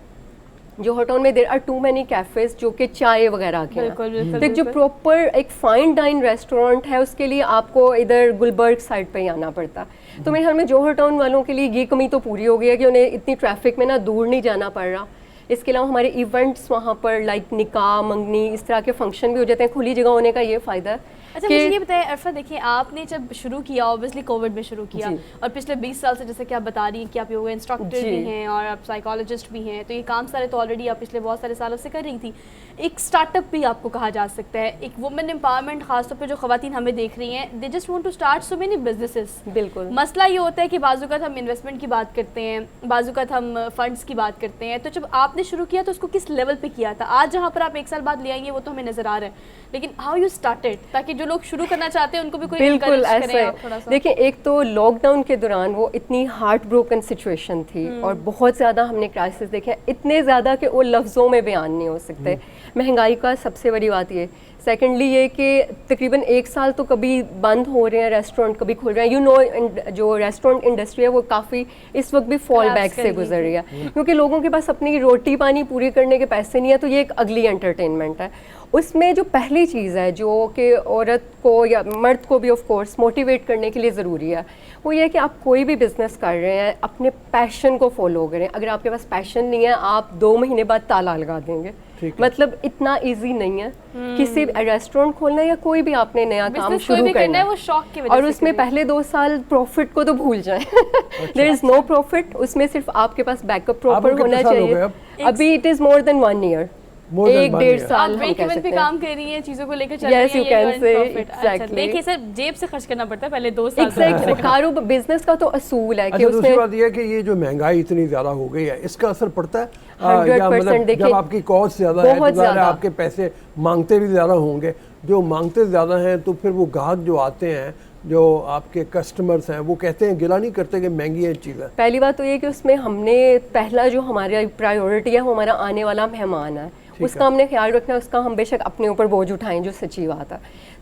Speaker 5: जो होटल में there are too many cafes जो कि चाय वगैरह के हैं, तो जो प्रॉपर एक फ़ाइन डाइन रेस्टोरेंट है उसके लिए आपको इधर गुलबर्ग साइड पे ही आना पड़ता है। तो मेरे ख्याल में जोहर टाउन वालों के लिए ये कमी तो पूरी हो गई है कि उन्हें इतनी ट्रैफिक में ना दूर नहीं जाना पड़ रहा। इसके अलावा हमारे इवेंट्स वहाँ पर लाइक निकाह, मंगनी, इस तरह के फंक्शन भी हो जाते हैं। खुली जगह होने का ये फ़ायदा है।
Speaker 1: अच्छा मुझे ये बताइए अरफा, देखिए आपने जब शुरू किया ऑब्वियसली कोविड में शुरू किया, और पिछले 20 साल से जैसे कि आप बता रही हैं कि आप योगा इंस्ट्रक्टर भी हैं और आप साइकोलॉजिस्ट भी हैं, तो ये काम सारे तो ऑलरेडी आप पिछले बहुत सारे सालों से कर रही थी। एक स्टार्टअप भी आपको कहा जा सकता है, एक वुमेन एम्पावरमेंट, खासतौर पर जो खवातीन हमें देख रही हैं, they just want to start so many businesses.
Speaker 5: बिल्कुल।
Speaker 1: मसला ये होता है कि बाज़-औक़ात हम इन्वेस्टमेंट की बात करते हैं, बाज़-औक़ात हम फंड्स की बात करते हैं, तो जब आपने शुरू किया तो उसको किस लेवल पे किया था? आज जहाँ पर आप 1 साल बाद ले आएंगे वो तो हमें नज़र आ रहा है, लेकिन हाउ यू स्टार्टेड, ताकि जो लोग शुरू करना चाहते हैं उनको भी कोई
Speaker 5: बिल्कुल ऐसा है। देखिए, एक तो लॉकडाउन के दौरान वो इतनी हार्ट ब्रोकन सिचुएशन थी और बहुत ज़्यादा हमने क्राइसिस देखे, इतने ज़्यादा कि वो लफ्ज़ों में बयान नहीं हो सकते। महंगाई का सबसे बड़ी बात ये, सेकेंडली ये कि तकरीबन 1 साल तो कभी बंद हो रहे हैं रेस्टोरेंट, कभी खुल रहे हैं। यू नो जो रेस्टोरेंट इंडस्ट्री है वो काफ़ी इस वक्त भी फॉल बैक से गुजर रही है, क्योंकि लोगों के पास अपनी रोटी पानी पूरी करने के पैसे नहीं है। तो ये एक अगली एंटरटेनमेंट है। उसमें जो पहली चीज़ है जो कि औरत को या मर्द को भी ऑफ कोर्स मोटिवेट करने के लिए ज़रूरी है, वो ये है कि आप कोई भी बिज़नेस कर रहे हैं अपने पैशन को फॉलो करें। अगर आपके पास पैशन नहीं है, आप 2 महीने बाद ताला लगा देंगे। मतलब इतना इजी नहीं है किसी रेस्टोरेंट खोलना या कोई भी आपने नया काम शुरू करना है,
Speaker 1: वो शौक की वजह
Speaker 5: और उसमें पहले 2 साल प्रॉफिट को तो भूल जाएं। देयर इज नो प्रॉफिट, उसमें सिर्फ आपके पास बैकअप प्रॉपर होना चाहिए। अभी it is more than 1 year, 1-1.5 साल
Speaker 1: ब्रेक इवन पे काम कर रही हैं, चीजों को लेकर चल रही हैं।
Speaker 5: Yes, you can say exactly.
Speaker 1: देखिए सर, जेब से खर्च करना पड़ता है पहले 2 साल।
Speaker 5: Exactly. कारोबार बिजनेस का तो असूल है कि
Speaker 2: उसमें दूसरी बात यह है कि ये जो महंगाई इतनी ज्यादा हो गई है, इसका असर पड़ता है
Speaker 5: 100%। देखिए,
Speaker 2: जब आपकी कॉस्ट ज्यादा है तो आपके पैसे मांगते भी ज्यादा होंगे। जो मांगते ज्यादा हैं तो फिर वो ग्राहक जो आते हैं जो आपके कस्टमर्स हैं वो कहते हैं, गिला नहीं करते कि महंगी है चीज़ें?
Speaker 5: पहली बात तो ये कि उसमें हमने पहला जो हमारी प्रायोरिटी है वो हमारा आने वाला मेहमान है, उसका हमने ख्याल रखना है। उसका हम बेशक अपने ऊपर बोझ उठाएं, जो सच्ची बात है।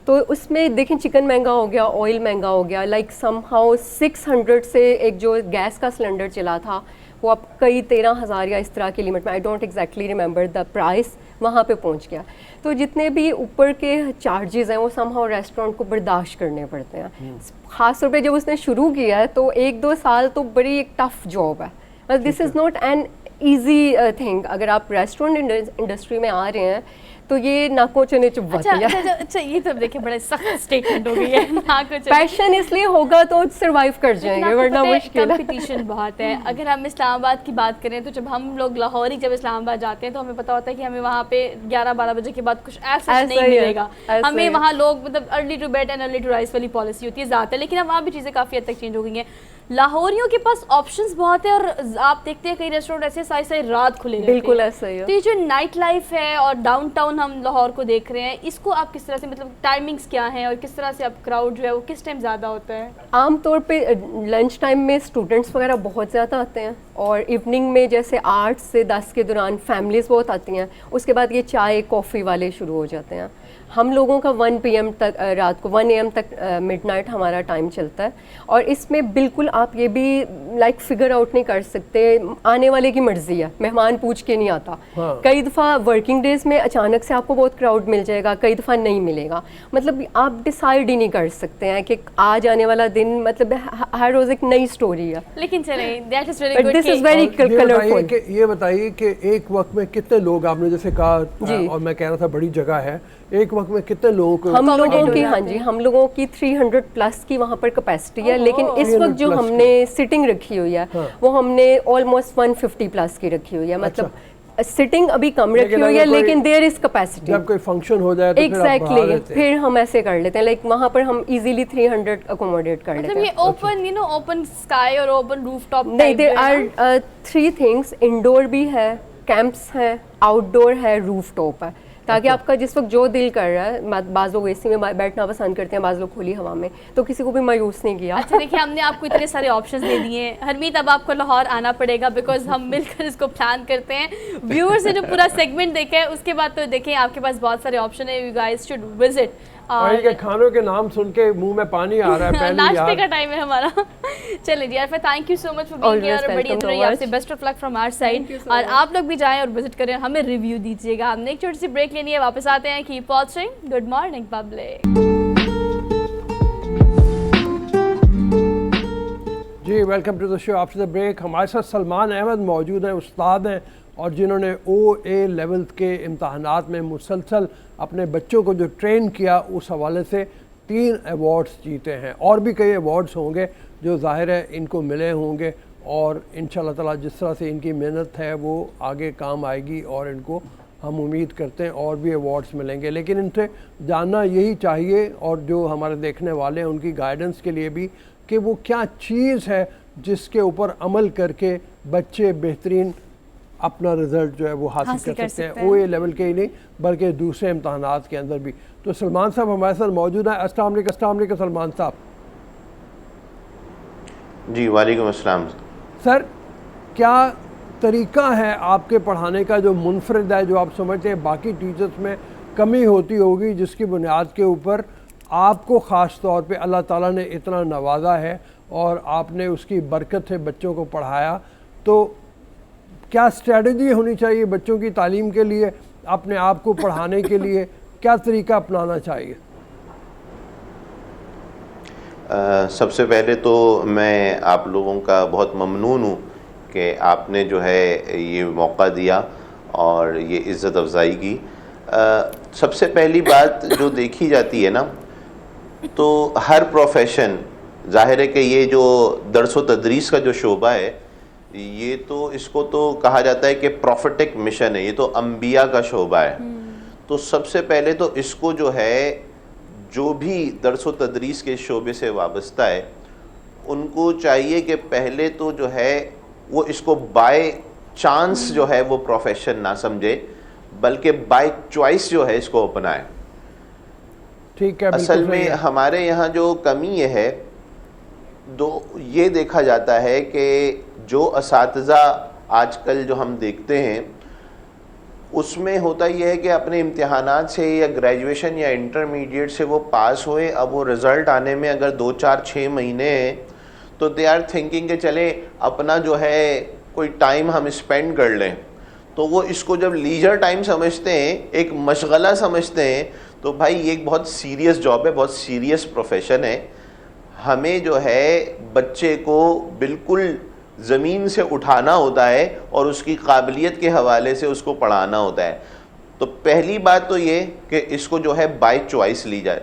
Speaker 5: तो उसमें देखें, चिकन महंगा हो गया, ऑयल महंगा हो गया, लाइक समहाउ 600 से एक जो गैस का सिलेंडर चला था वो अब कई 13,000 या इस तरह की लिमिट में, I don't exactly remember the price, वहाँ पे पहुँच गया। तो जितने भी ऊपर के चार्जेस हैं वो समहाउ रेस्टोरेंट को बर्दाश्त करने पड़ते हैं। ख़ास तौर पे जब उसने शुरू किया है तो 1-2 साल तो बड़ी एक टफ जॉब है। This is not an easy thing. अगर आप रेस्टोरेंट इंडस्ट्री में आ रहे हैं तो ये नाको चने चुप बात है।
Speaker 1: अच्छा, ये तो देखिए बड़े सख्त स्टेटमेंट हो गई है। नाको चने
Speaker 5: पैशन इसलिए होगा तो सरवाइव कर जाएंगे, वरना मुश्किल है।
Speaker 1: कंपटीशन बहुत है। अगर हम इस्लामाबाद की बात करें तो जब हम लोग लाहौरी जब इस्लामाबाद जाते हैं तो हमें पता होता है कि हमें वहाँ पे 11-12 बजे के बाद कुछ ऐसा नहीं मिलेगा। हमें वहाँ लोग मतलब early to bed and early to rise वाली पॉलिसी होती है ज़्यादा, लेकिन अब वहाँ भी चीज़ें काफ़ी हद तक चेंज हो गई हैं। लाहौरियों के पास ऑप्शंस बहुत है और आप देखते हैं कई रेस्टोरेंट ऐसे सारी रात खुले रहते हैं।
Speaker 5: बिल्कुल ऐसा ही है।
Speaker 1: तो ये जो नाइट लाइफ है और डाउनटाउन हम लाहौर को देख रहे हैं, इसको आप किस तरह से, मतलब टाइमिंग्स क्या हैं और किस तरह से अब क्राउड जो है वो किस टाइम ज़्यादा होता है?
Speaker 5: आमतौर पे लंच टाइम में स्टूडेंट्स वगैरह बहुत ज़्यादा आते हैं, और इवनिंग में जैसे 8 से 10 के दौरान फैमिलीज़ बहुत आती हैं। उसके बाद ये चाय कॉफ़ी वाले शुरू हो जाते हैं। हम लोगों का 1 PM तक, रात को 1 AM तक मिडनाइट हमारा टाइम चलता है। और इसमें बिल्कुल आप ये भी लाइक फिगर आउट नहीं कर सकते, आने वाले की मर्ज़ी है, मेहमान पूछ के नहीं आता।
Speaker 2: हाँ।
Speaker 5: कई दफ़ा वर्किंग डेज़ में अचानक से आपको बहुत क्राउड मिल जाएगा, कई दफ़ा नहीं मिलेगा। मतलब आप डिसाइड ही नहीं कर सकते हैं कि आज आने वाला दिन, मतलब हर रोज़ एक नई स्टोरी है।
Speaker 1: लेकिन चले, that is very good.
Speaker 5: This is very colourful.
Speaker 2: ये बताइए कि एक वक्त में कितने लोग, आपने जैसे कहा और मैं कह रहा था बड़ी जगह है, एक वक्त में कितने लोगों को?
Speaker 5: हम लोगों की, हाँ जी, हम लोगों की 300 प्लस की वहाँ पर कैपेसिटी है। लेकिन इस वक्त जो हमने सिटिंग रखी हुई है वो हमने ऑलमोस्ट 150 प्लस की रखी हुई है। मतलब सिटिंग अभी कम रखी हुई है, लेकिन देयर इज कैपेसिटी।
Speaker 2: जब कोई फंक्शन हो जाए तो
Speaker 5: एग्जैक्टली फिर हम ऐसे कर लेते हैं, लाइक वहाँ पर हम इजीली 300 अकोमोडेट कर लेते हैं।
Speaker 1: मतलब ये open, you know, open sky और ओपन रूफटॉप
Speaker 5: नहीं, देयर आर 3 थिंग्स। इंडोर भी है, कैंप्स है, आउटडोर है, रूफटॉप है, ताकि आपका जिस वक्त जो दिल कर रहा है। बाज़ लोग एसी में बैठना पसंद करते हैं, बाज़ लोग खुली हवा में, तो किसी को भी मायूस नहीं किया।
Speaker 1: अच्छा देखिए, हमने आपको इतने सारे ऑप्शंस दे दिए हैं। हरमीत, अब आपको लाहौर आना पड़ेगा, बिकॉज हम मिलकर इसको प्लान करते हैं। व्यूअर्स ने जो पूरा सेगमेंट देखा है उसके बाद तो देखें आपके पास बहुत सारे ऑप्शन है, यू गाइस शुड विजिट।
Speaker 2: और इनके खानों के नाम सुन के मुंह में पानी आ रहा है पहले
Speaker 1: नाश्ते का टाइम है हमारा। चलिए जी यार, thank you so much for being here. बढ़िया रही आपसे, best of luck from our side. और आप लोग भी जाएं और विजिट करें, हमें रिव्यू दीजिएगा। हमने एक छोटी सी ब्रेक लेनी है, वापस आते हैं। Keep watching. Good morning public.
Speaker 2: जी, welcome to the show after the break. हमारे साथ सलमान अहमद मौजूद हैं, उस्ताद हैं और जिन्होंने OA लेवल के इम्तहानात में मुसलसल अपने बच्चों को जो ट्रेन किया, उस हवाले से 3 अवार्ड्स जीते हैं। और भी कई अवार्ड्स होंगे जो ज़ाहिर है इनको मिले होंगे, और इंशाल्लाह ताला जिस तरह से इनकी मेहनत है वो आगे काम आएगी, और इनको हम उम्मीद करते हैं और भी अवार्ड्स मिलेंगे। लेकिन इनसे जानना यही चाहिए, और जो हमारे देखने वाले हैं उनकी गाइडेंस के लिए भी, कि वो क्या चीज़ है जिसके ऊपर अमल करके बच्चे बेहतरीन अपना रिज़ल्ट जो है वो हासिल कर सकते हैं। OA लेवल के ही नहीं बल्कि दूसरे इम्तहानात के अंदर भी। तो सलमान साहब हमारे साथ मौजूद हैं। अस्सलाम वालेकुम सलमान साहब।
Speaker 6: जी वालेकुम अस्सलाम।
Speaker 2: सर, क्या तरीका है आपके पढ़ाने का जो मुनफरिद है, जो आप समझते हैं बाकी टीचर्स में कमी होती होगी, जिसकी बुनियाद के ऊपर आपको ख़ास तौर पे अल्लाह ताला ने इतना नवाजा है और आपने उसकी बरकत से बच्चों को पढ़ाया? तो क्या स्ट्रेटजी होनी चाहिए बच्चों की तालीम के लिए, अपने आप को पढ़ाने के लिए क्या तरीका अपनाना चाहिए?
Speaker 6: सबसे पहले तो मैं आप लोगों का बहुत ममनून हूँ कि आपने जो है ये मौका दिया और ये इज़्ज़त अफ़ज़ाई की। सबसे पहली बात जो देखी जाती है ना, तो हर प्रोफेशन, ज़ाहिर है कि ये जो दर्स व तदरीस का जो शोबा है, ये तो इसको तो कहा जाता है कि प्रॉफिटिक मिशन है, ये तो अंबिया का शोबा है। तो सबसे पहले तो इसको जो है, जो भी दर्स व तदरीस के शोबे से वाबस्ता है, उनको चाहिए कि पहले तो जो है वो इसको बाय चांस जो है वो प्रोफेशन ना समझे, बल्कि बाय चॉइस जो है इसको अपनाए।
Speaker 2: ठीक है, बिल्कुल
Speaker 6: असल
Speaker 2: सही
Speaker 6: में
Speaker 2: है।
Speaker 6: हमारे यहाँ जो कमी ये है, ये देखा जाता है कि जो असातिज़ा आजकल जो हम देखते हैं उसमें होता ये है कि अपने इम्तिहानात से या ग्रेजुएशन या इंटरमीडिएट से वो पास हुए, अब वो रिज़ल्ट आने में अगर 2, 4, 6 महीने हैं तो दे आर थिंकिंग कि चले अपना जो है कोई टाइम हम स्पेंड कर लें। तो वो इसको जब लीजर टाइम समझते हैं, एक मशगला समझते हैं, तो भाई ये एक बहुत सीरियस जॉब है, बहुत सीरियस प्रोफेशन है। हमें जो है बच्चे को बिल्कुल ज़मीन से उठाना होता है और उसकी काबिलियत के हवाले से उसको पढ़ाना होता है। तो पहली बात तो ये कि इसको जो है बाय चॉइस ली जाए।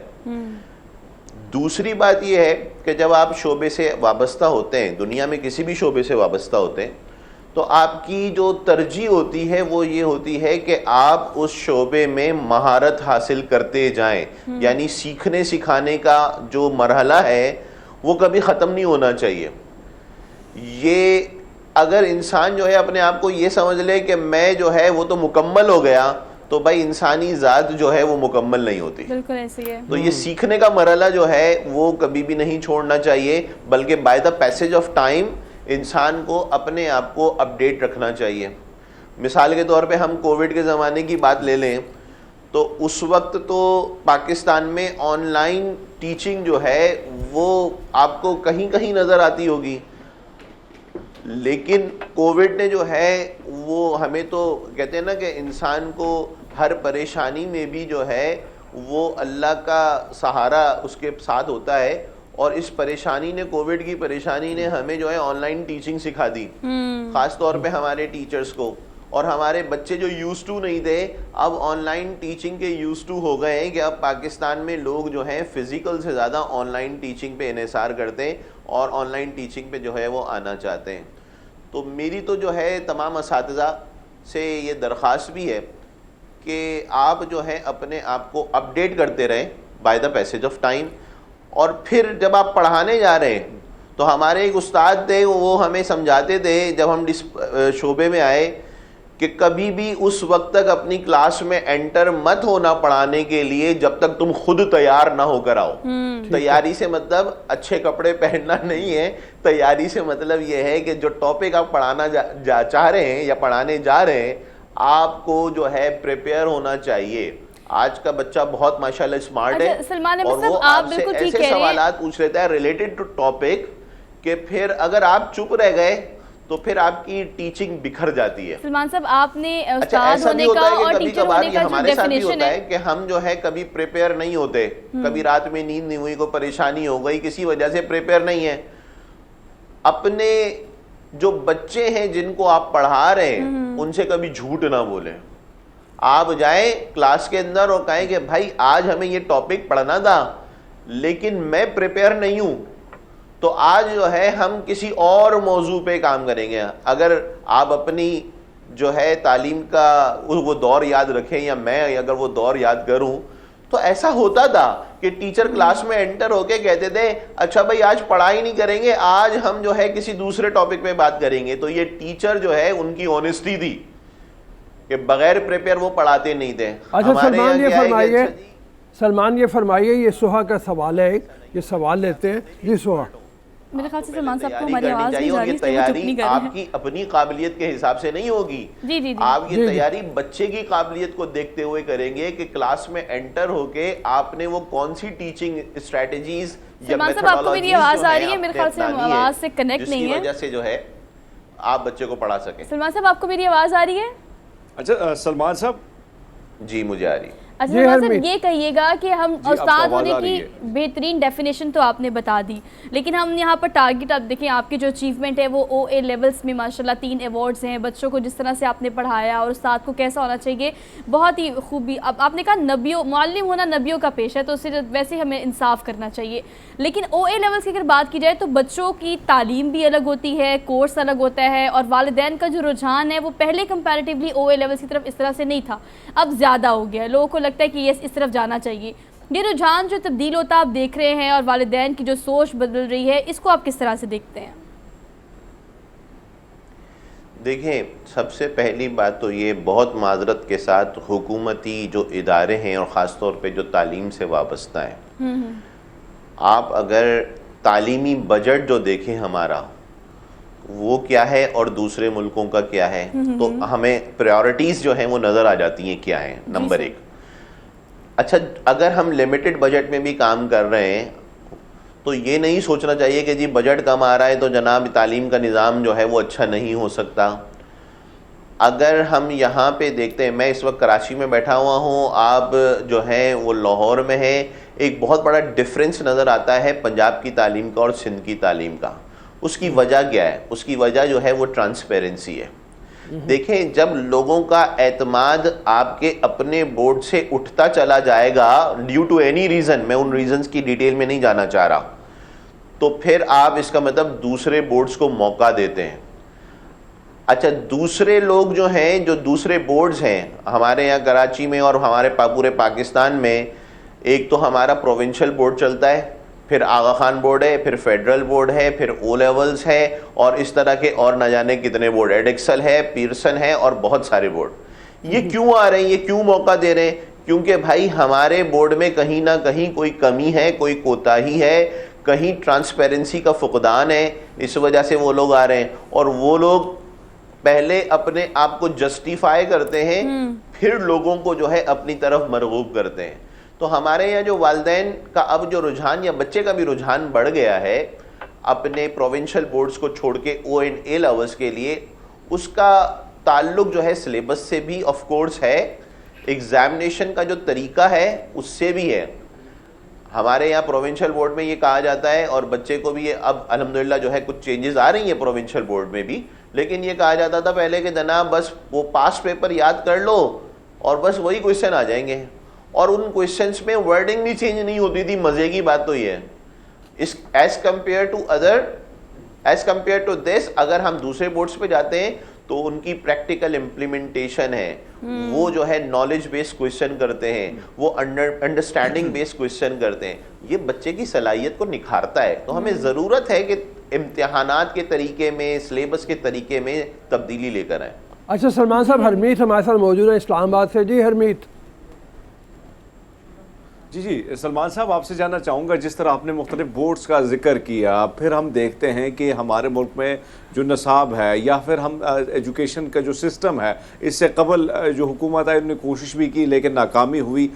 Speaker 6: दूसरी बात ये है कि जब आप शोबे से वाबस्ता होते हैं, दुनिया में किसी भी शोबे से वाबस्ता होते हैं, तो आपकी जो तरजीह होती है वो ये होती है कि आप उस शोबे में महारत हासिल करते जाएं। यानी सीखने सिखाने का जो मरहला है वो कभी ख़त्म नहीं होना चाहिए। ये अगर इंसान जो है अपने आप को ये समझ ले कि मैं जो है वो तो मुकम्मल हो गया, तो भाई इंसानी ज़ात जो है वो मुकम्मल नहीं होती।
Speaker 1: बिल्कुल ऐसे ही है।
Speaker 6: तो ये सीखने का मरहला जो है वो कभी भी नहीं छोड़ना चाहिए, बल्कि by the passage of time इंसान को अपने आप को अपडेट रखना चाहिए। मिसाल के तौर पे हम कोविड के ज़माने की बात ले लें तो उस वक्त तो पाकिस्तान में ऑनलाइन टीचिंग जो है वो आपको कहीं कहीं नज़र आती होगी, लेकिन कोविड ने जो है वो हमें तो कहते हैं ना कि इंसान को हर परेशानी में भी जो है वो अल्लाह का सहारा उसके साथ होता है। और इस परेशानी ने, कोविड की परेशानी ने हमें जो है ऑनलाइन टीचिंग सिखा दी, ख़ास तौर पे हमारे टीचर्स को। और हमारे बच्चे जो यूज़ टू नहीं थे अब ऑनलाइन टीचिंग के यूज़ टू हो गए हैं कि अब पाकिस्तान में लोग जो हैं फ़िज़िकल से ज़्यादा ऑनलाइन टीचिंग पे इन्हिसार करते हैं और ऑनलाइन टीचिंग पे जो है वो आना चाहते हैं। तो मेरी तो जो है तमाम असातिज़ा से ये दरख्वास्त भी है कि आप जो है अपने आप को अपडेट करते रहें by the passage of time. और फिर जब आप पढ़ाने जा रहे हैं तो हमारे एक उस्ताद थे, वो हमें समझाते थे जब हम शोबे में आए कि कभी भी उस वक्त तक अपनी क्लास में एंटर मत होना पढ़ाने के लिए जब तक तुम खुद तैयार ना होकर आओ। तैयारी से मतलब अच्छे कपड़े पहनना नहीं है, तैयारी से मतलब ये है कि जो टॉपिक आप पढ़ाना चाह रहे हैं या पढ़ाने जा रहे हैं, आपको जो है प्रिपेयर होना चाहिए। आज का बच्चा बहुत माशाल्लाह स्मार्ट है
Speaker 1: सलमान
Speaker 6: और वो आपसे ऐसे सवालात पूछ लेता है रिलेटेड टू टॉपिक कि फिर अगर आप चुप रह गए तो फिर आपकी टीचिंग बिखर जाती है।
Speaker 1: सलमान साहब, आपने उस्ताद होने का और टीचर होने का जो डेफिनेशन है
Speaker 6: कि हम जो है कभी प्रिपेयर नहीं होते, कभी रात में नींद नहीं हुई, कोई परेशानी हो गई, किसी वजह से प्रिपेयर नहीं है। अपने जो बच्चे हैं जिनको आप पढ़ा रहे हैं उनसे कभी झूठ ना बोले। आप जाएं क्लास के अंदर और कहें कि भाई आज हमें ये टॉपिक पढ़ना था लेकिन मैं प्रिपेयर नहीं हूं, तो आज जो है हम किसी और मौजू पे काम करेंगे। अगर आप अपनी जो है तालीम का वो दौर याद रखें या मैं अगर वो दौर याद करूं, तो ऐसा होता था कि टीचर क्लास में एंटर होके कहते थे अच्छा भाई आज पढ़ाई नहीं करेंगे, आज हम जो है किसी दूसरे टॉपिक पे बात करेंगे। तो ये टीचर जो है उनकी ऑनेस्टी थी कि बगैर प्रिपेयर वो पढ़ाते नहीं थे।
Speaker 2: अच्छा सलमान ये फरमाइए, ये सुहा का सवाल है, ये सवाल लेते हैं जी। सुहा,
Speaker 1: मेरे ख्याल से सलमान साहब को हमारी आवाज नहीं जा रही,
Speaker 6: ये तैयारी आपकी अपनी काबिलियत के हिसाब से नहीं होगी।
Speaker 1: जी जी जी।
Speaker 6: आप ये तैयारी बच्चे की काबिलियत को देखते हुए करेंगे कि क्लास में एंटर होके आपने वो कौन सी टीचिंग स्ट्रेटजीज या
Speaker 1: मेथोडोलॉजी, आपको मेरी आवाज आ रही है? मेरे ख्याल से हम आवाज से कनेक्ट नहीं है,
Speaker 6: जिसकी वजह से जो है आप बच्चे को पढ़ा सके।
Speaker 1: सलमान साहब, आपको मेरी आवाज आ रही है?
Speaker 3: अच्छा सलमान साहब,
Speaker 6: जी मुझे आ रही।
Speaker 1: अच्छा सलमान साहब, ये कहिएगा कि हम उस्ताद होने की बेहतरीन डेफिनेशन तो आपने बता दी, लेकिन हम यहाँ पर टारगेट, अब देखें आपकी जो अचीवमेंट है वो OA लेवल्स में माशाल्लाह 3 अवार्ड्स हैं, बच्चों को जिस तरह से आपने पढ़ाया और उस्ताद को कैसा होना चाहिए, बहुत ही खूबी। अब आपने कहा नबियों, मुअल्लिम होना नबियों का पेश है, तो उससे वैसे हमें इंसाफ करना चाहिए। लेकिन OA लेवल्स की अगर बात की जाए तो बच्चों की तालीम भी अलग होती है, कोर्स अलग होता है, और वालिदैन का जो रुझान है वो पहले कंपैरेटिवली OA लेवल्स की तरफ इस तरह से नहीं था, अब ज़्यादा हो गया। लोगों को लगता है कि ये इस तरफ जाना चाहिए। ये रुझान जो तब्दील होता आप देख रहे हैं और वालिदैन की जो सोच बदल रही है, इसको आप किस तरह से देखते हैं?
Speaker 6: देखें, सबसे पहली बात तो ये बहुत माजरत के साथ हुकूमती जो इदारे हैं और ख़ास तौर पे जो तालीम से वाबस्ता है, आप अगर तालीमी बजट जो देखें हमारा वो क्या है और दूसरे मुल्कों का क्या है, तो हमें प्रायोरिटीज़ जो हैं वो नज़र आ जाती हैं क्या है। नंबर एक, अच्छा अगर हम लिमिटेड बजट में भी काम कर रहे हैं तो ये नहीं सोचना चाहिए कि जी बजट कम आ रहा है तो जनाब तालीम का निज़ाम जो है वो अच्छा नहीं हो सकता। अगर हम यहाँ पे देखते हैं, मैं इस वक्त कराची में बैठा हुआ हूँ, आप जो हैं वो लाहौर में हैं, एक बहुत बड़ा डिफरेंस नज़र आता है पंजाब की तालीम का और सिंध की तालीम का। उसकी वजह क्या है? उसकी वजह जो है वो ट्रांसपेरेंसी है। देखें, जब लोगों का एतमाद आपके अपने बोर्ड से उठता चला जाएगा ड्यू टू एनी रीज़न, मैं उन रीज़न्स की डिटेल में नहीं जाना चाह रहा, तो फिर आप इसका मतलब दूसरे बोर्ड्स को मौका देते हैं। अच्छा, दूसरे लोग जो हैं, जो दूसरे बोर्ड्स हैं हमारे यहाँ कराची में और हमारे पूरे पाकिस्तान में, एक तो हमारा प्रोविंशियल बोर्ड चलता है, फिर आगा खान बोर्ड है, फिर फेडरल बोर्ड है, फिर ओ लेवल्स है और इस तरह के और न जाने कितने बोर्ड, एडेक्सल है, पीरसन है और बहुत सारे बोर्ड। ये क्यों आ रहे हैं, ये क्यों मौका दे रहे हैं? क्योंकि भाई हमारे बोर्ड में कहीं ना कहीं कोई कमी है, कोई कोताही है, कहीं ट्रांसपेरेंसी का फुकदान है, इस वजह से वो लोग आ रहे हैं। और वो लोग पहले अपने आप को जस्टिफाई करते हैं, फिर लोगों को जो है अपनी तरफ मरगूब करते हैं। तो हमारे यहाँ जो वालिदैन का अब जो रुझान या बच्चे का भी रुझान बढ़ गया है अपने प्रोविंशियल बोर्ड्स को छोड़ के ओ एंड ए लेवल्स के लिए, उसका ताल्लुक जो है सिलेबस से भी ऑफ कोर्स है, एग्जामिनेशन का जो तरीका है उससे भी है। हमारे यहाँ प्रोविंशियल बोर्ड में ये कहा जाता है, और बच्चे को भी ये अब अल्हम्दुलिल्लाह जो है कुछ चेंजेस आ रही हैं प्रोविंशियल बोर्ड में भी, लेकिन ये कहा जाता था पहले कि जनाब बस वो पास पेपर याद कर लो और बस वही क्वेश्चन आ जाएंगे, और उन क्वेश्चंस में वर्डिंग भी चेंज नहीं होती थी। मजे की बात तो ये है, इस एज कंपेयर टू दिस, अगर हम दूसरे बोर्ड्स पे जाते हैं तो उनकी प्रैक्टिकल इम्प्लीमेंटेशन है, वो जो है नॉलेज बेस्ड क्वेश्चन करते हैं, वो अंडरस्टैंडिंग बेस्ड क्वेश्चन करते हैं। ये बच्चे की सलाहियत को निखारता है। तो हमें ज़रूरत है कि इम्तिहानात के तरीके में, सिलेबस के तरीके में तब्दीली लेकर आए।
Speaker 2: अच्छा सलमान साहब, हरमीत हमारे साथ मौजूद है इस्लामाबाद से। जी हरमीत।
Speaker 3: जी सलमान साहब, आपसे जानना चाहूँगा, जिस तरह आपने मुख्तलिफ बोर्ड्स का जिक्र किया, फिर हम देखते हैं कि हमारे मुल्क में जो नसाब है या फिर हम एजुकेशन का जो सिस्टम है, इससे कबल जो हुकूमत आई उन्होंने कोशिश भी की लेकिन नाकामी हुई।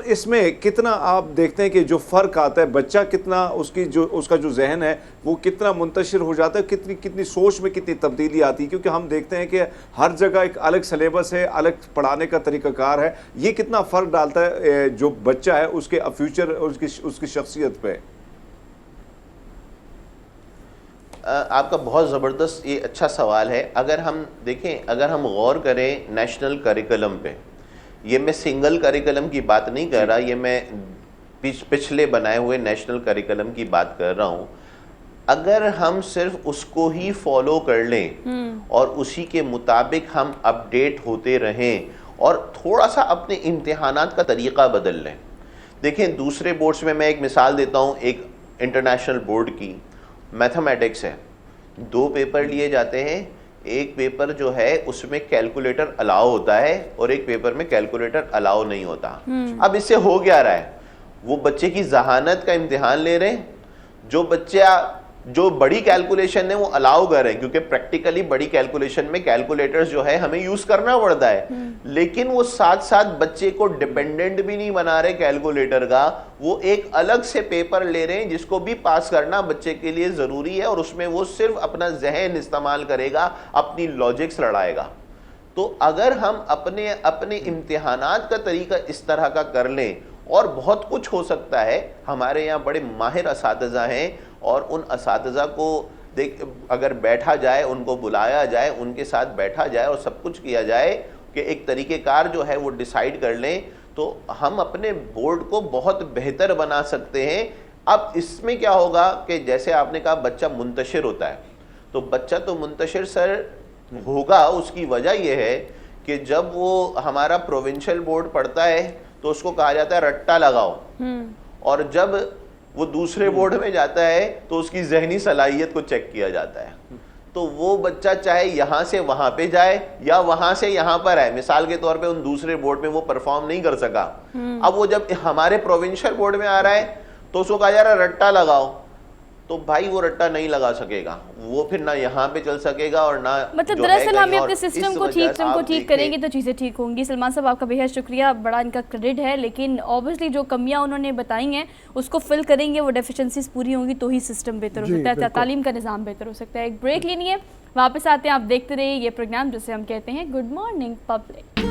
Speaker 3: इसमें कितना आप देखते हैं कि जो फ़र्क आता है, बच्चा कितना उसका जो जहन है वो कितना मुंतशिर हो जाता है, कितनी सोच में कितनी तब्दीली आती है? क्योंकि हम देखते हैं कि हर जगह एक अलग सिलेबस है, अलग पढ़ाने का तरीक़ाकार है। ये कितना फ़र्क डालता है जो बच्चा है उसके फ्यूचर, उसकी शख्सियत पे?
Speaker 6: आपका बहुत ज़बरदस्त ये अच्छा सवाल है। अगर हम देखें, अगर हम गौर करें नेशनल करिकुलम पे, ये मैं सिंगल करिकुलम की बात नहीं कर रहा, ये मैं पिछले बनाए हुए नेशनल करिकुलम की बात कर रहा हूँ। अगर हम सिर्फ उसको ही फॉलो कर लें और उसी के मुताबिक हम अपडेट होते रहें और थोड़ा सा अपने इम्तिहानात का तरीक़ा बदल लें। देखें, दूसरे बोर्ड्स में मैं एक मिसाल देता हूँ, एक इंटरनेशनल बोर्ड की, मैथमेटिक्स है, 2 पेपर लिए जाते हैं। एक पेपर जो है उसमें कैलकुलेटर अलाउ होता है और एक पेपर में कैलकुलेटर अलाउ नहीं होता। अब इससे हो क्या रहा है, वो बच्चे की जहानत का इम्तिहान ले रहे हैं। जो बच्चा जो बड़ी कैलकुलेशन है वो अलाउ कर रहे हैं, क्योंकि प्रैक्टिकली बड़ी कैलकुलेशन में कैलकुलेटर्स जो है हमें यूज करना पड़ता है, लेकिन वो साथ साथ बच्चे को डिपेंडेंट भी नहीं बना रहे कैलकुलेटर का। वो एक अलग से पेपर ले रहे हैं जिसको भी पास करना बच्चे के लिए जरूरी है, और उसमें वो सिर्फ अपना जहन इस्तेमाल करेगा, अपनी लॉजिक्स लड़ाएगा। तो अगर हम अपने इम्तिहानात का तरीका इस तरह का कर लें, और बहुत कुछ हो सकता है। हमारे यहाँ बड़े माहिर असातिज़ा हैं, और उन असातिज़ा को अगर बैठा जाए, उनको बुलाया जाए, उनके साथ बैठा जाए और सब कुछ किया जाए कि एक तरीक़ेकार जो है वो डिसाइड कर लें, तो हम अपने बोर्ड को बहुत बेहतर बना सकते हैं। अब इसमें क्या होगा कि जैसे आपने कहा बच्चा मुंतशिर होता है, तो बच्चा तो मुंतशिर सर होगा, उसकी वजह यह है कि जब वो हमारा प्रोविंशियल बोर्ड पढ़ता है तो उसको कहा जाता है रट्टा लगाओ, और जब वो दूसरे बोर्ड में जाता है तो उसकी जहनी सलाहियत को चेक किया जाता है। तो वो बच्चा चाहे यहाँ से वहाँ पे जाए या वहाँ से यहाँ पर आए, मिसाल के तौर पे उन दूसरे बोर्ड में वो परफॉर्म नहीं कर सका, अब वो जब हमारे प्रोविंशियल बोर्ड में आ रहा है तो उसको कहा जा रहा है रट्टा लगाओ, तो भाई वो रट्टा नहीं लगा सकेगा, वो फिर ना यहाँ पे चल सकेगा और ना
Speaker 1: मतलब
Speaker 6: जो है
Speaker 1: दरअसल
Speaker 6: कहीं
Speaker 1: हमें
Speaker 6: और।
Speaker 1: अपने
Speaker 6: इस
Speaker 1: सिस्टम को
Speaker 6: वजह से आप
Speaker 1: ठीक
Speaker 6: देखें-
Speaker 1: करेंगे तो चीज़ें ठीक होंगी। सलमान साहब आपका बेहद शुक्रिया, बड़ा इनका क्रेडिट है, लेकिन ऑब्वियसली जो कमियां उन्होंने बताई हैं उसको फिल करेंगे, वो डेफिशिएंसीज पूरी होंगी तो ही सिस्टम बेहतर हो
Speaker 2: जी,
Speaker 1: सकता है,
Speaker 2: बिल्कुल।
Speaker 1: तालीम का निज़ाम बेहतर हो सकता है। एक ब्रेक लेनी है, वापस आते हैं, आप देखते रहिए ये प्रोग्राम जिसे हम कहते हैं good morning public.